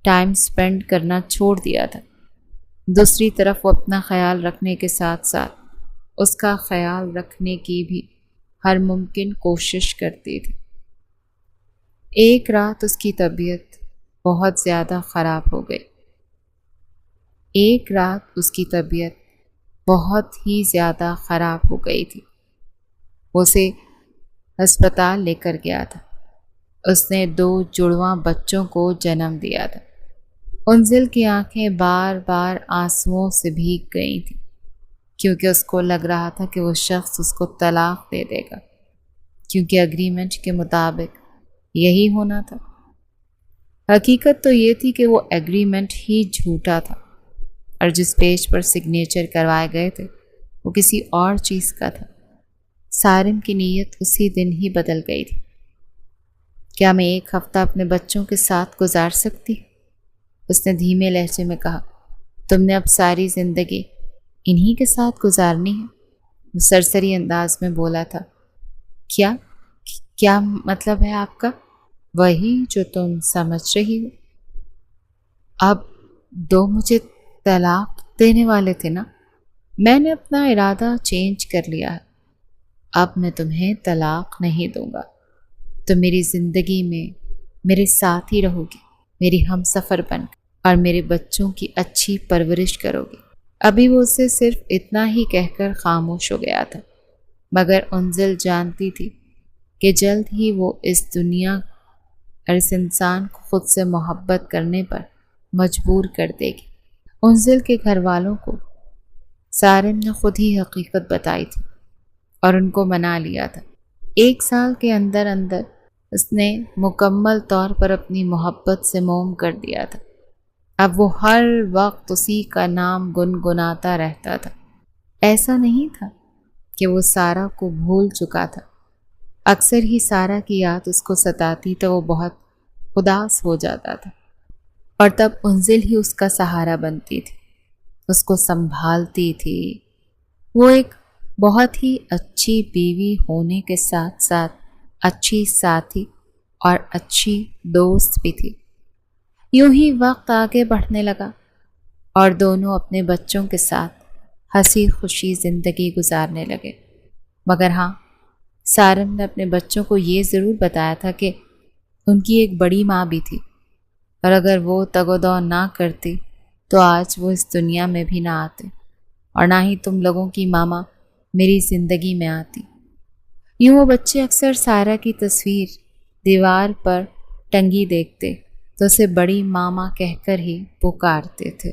ٹائم سپینڈ کرنا چھوڑ دیا تھا۔ دوسری طرف وہ اپنا خیال رکھنے کے ساتھ ساتھ اس کا خیال رکھنے کی بھی ہر ممکن کوشش کرتی تھی۔ ایک رات اس کی طبیعت بہت زیادہ خراب ہو گئی۔ بہت ہی زیادہ خراب ہو گئی تھی۔ وہ اسے ہسپتال لے کر گیا تھا۔ اس نے 2 جڑواں بچوں کو جنم دیا تھا۔ انزل کی آنکھیں بار بار آنسوؤں سے بھیگ گئی تھیں، کیونکہ اس کو لگ رہا تھا کہ وہ شخص اس کو طلاق دے دے گا، کیونکہ اگریمنٹ کے مطابق یہی ہونا تھا۔ حقیقت تو یہ تھی کہ وہ ایگریمنٹ ہی جھوٹا تھا، اور جس پیج پر سگنیچر کروائے گئے تھے وہ کسی اور چیز کا تھا۔ سارم کی نیت اسی دن ہی بدل گئی تھی۔ کیا میں 1 ہفتہ اپنے بچوں کے ساتھ گزار سکتی؟ اس نے دھیمے لہجے میں کہا۔ تم نے اب ساری زندگی انہی کے ساتھ گزارنی ہے؟ وہ سرسری انداز میں بولا تھا۔ کیا مطلب ہے آپ کا؟ وہی جو تم سمجھ رہی ہو۔ اب 2 مجھے طلاق دینے والے تھے نا؟ میں نے اپنا ارادہ چینج کر لیا ہے۔ اب میں تمہیں طلاق نہیں دوں گا۔ تم میری زندگی میں میرے ساتھ ہی رہو گی، میری ہم سفر بن کر، اور میرے بچوں کی اچھی پرورش کرو گی۔ ابھی وہ اسے صرف اتنا ہی کہہ کر خاموش ہو گیا تھا، مگر انزل جانتی تھی کہ جلد ہی وہ اس دنیا اور اس انسان کو خود سے محبت کرنے پر مجبور کر دے گی۔ انزل کے گھر والوں کو سارم نے خود ہی حقیقت بتائی تھی اور ان کو منا لیا تھا۔ 1 سال کے اندر اس نے مکمل طور پر اپنی محبت سے موم کر دیا تھا۔ اب وہ ہر وقت اسی کا نام گنگناتا رہتا تھا۔ ایسا نہیں تھا کہ وہ سارہ کو بھول چکا تھا۔ اکثر ہی سارہ کی یاد اس کو ستاتی تو وہ بہت اداس ہو جاتا تھا، اور تب انزل ہی اس کا سہارا بنتی تھی، اس کو سنبھالتی تھی۔ وہ ایک بہت ہی اچھی بیوی ہونے کے ساتھ ساتھ اچھی ساتھی اور اچھی دوست بھی تھی۔ یوں ہی وقت آگے بڑھنے لگا اور دونوں اپنے بچوں کے ساتھ ہنسی خوشی زندگی گزارنے لگے۔ مگر ہاں، سارم نے اپنے بچوں کو یہ ضرور بتایا تھا کہ ان کی ایک بڑی ماں بھی تھی، اور اگر وہ تگ و دو نہ کرتی تو آج وہ اس دنیا میں بھی نہ آتے، اور نہ ہی تم لوگوں کی ماما میری زندگی میں آتی۔ یوں وہ بچے اکثر سائرہ کی تصویر دیوار پر ٹنگی دیکھتے تو اسے بڑی ماما کہہ کر ہی پکارتے تھے۔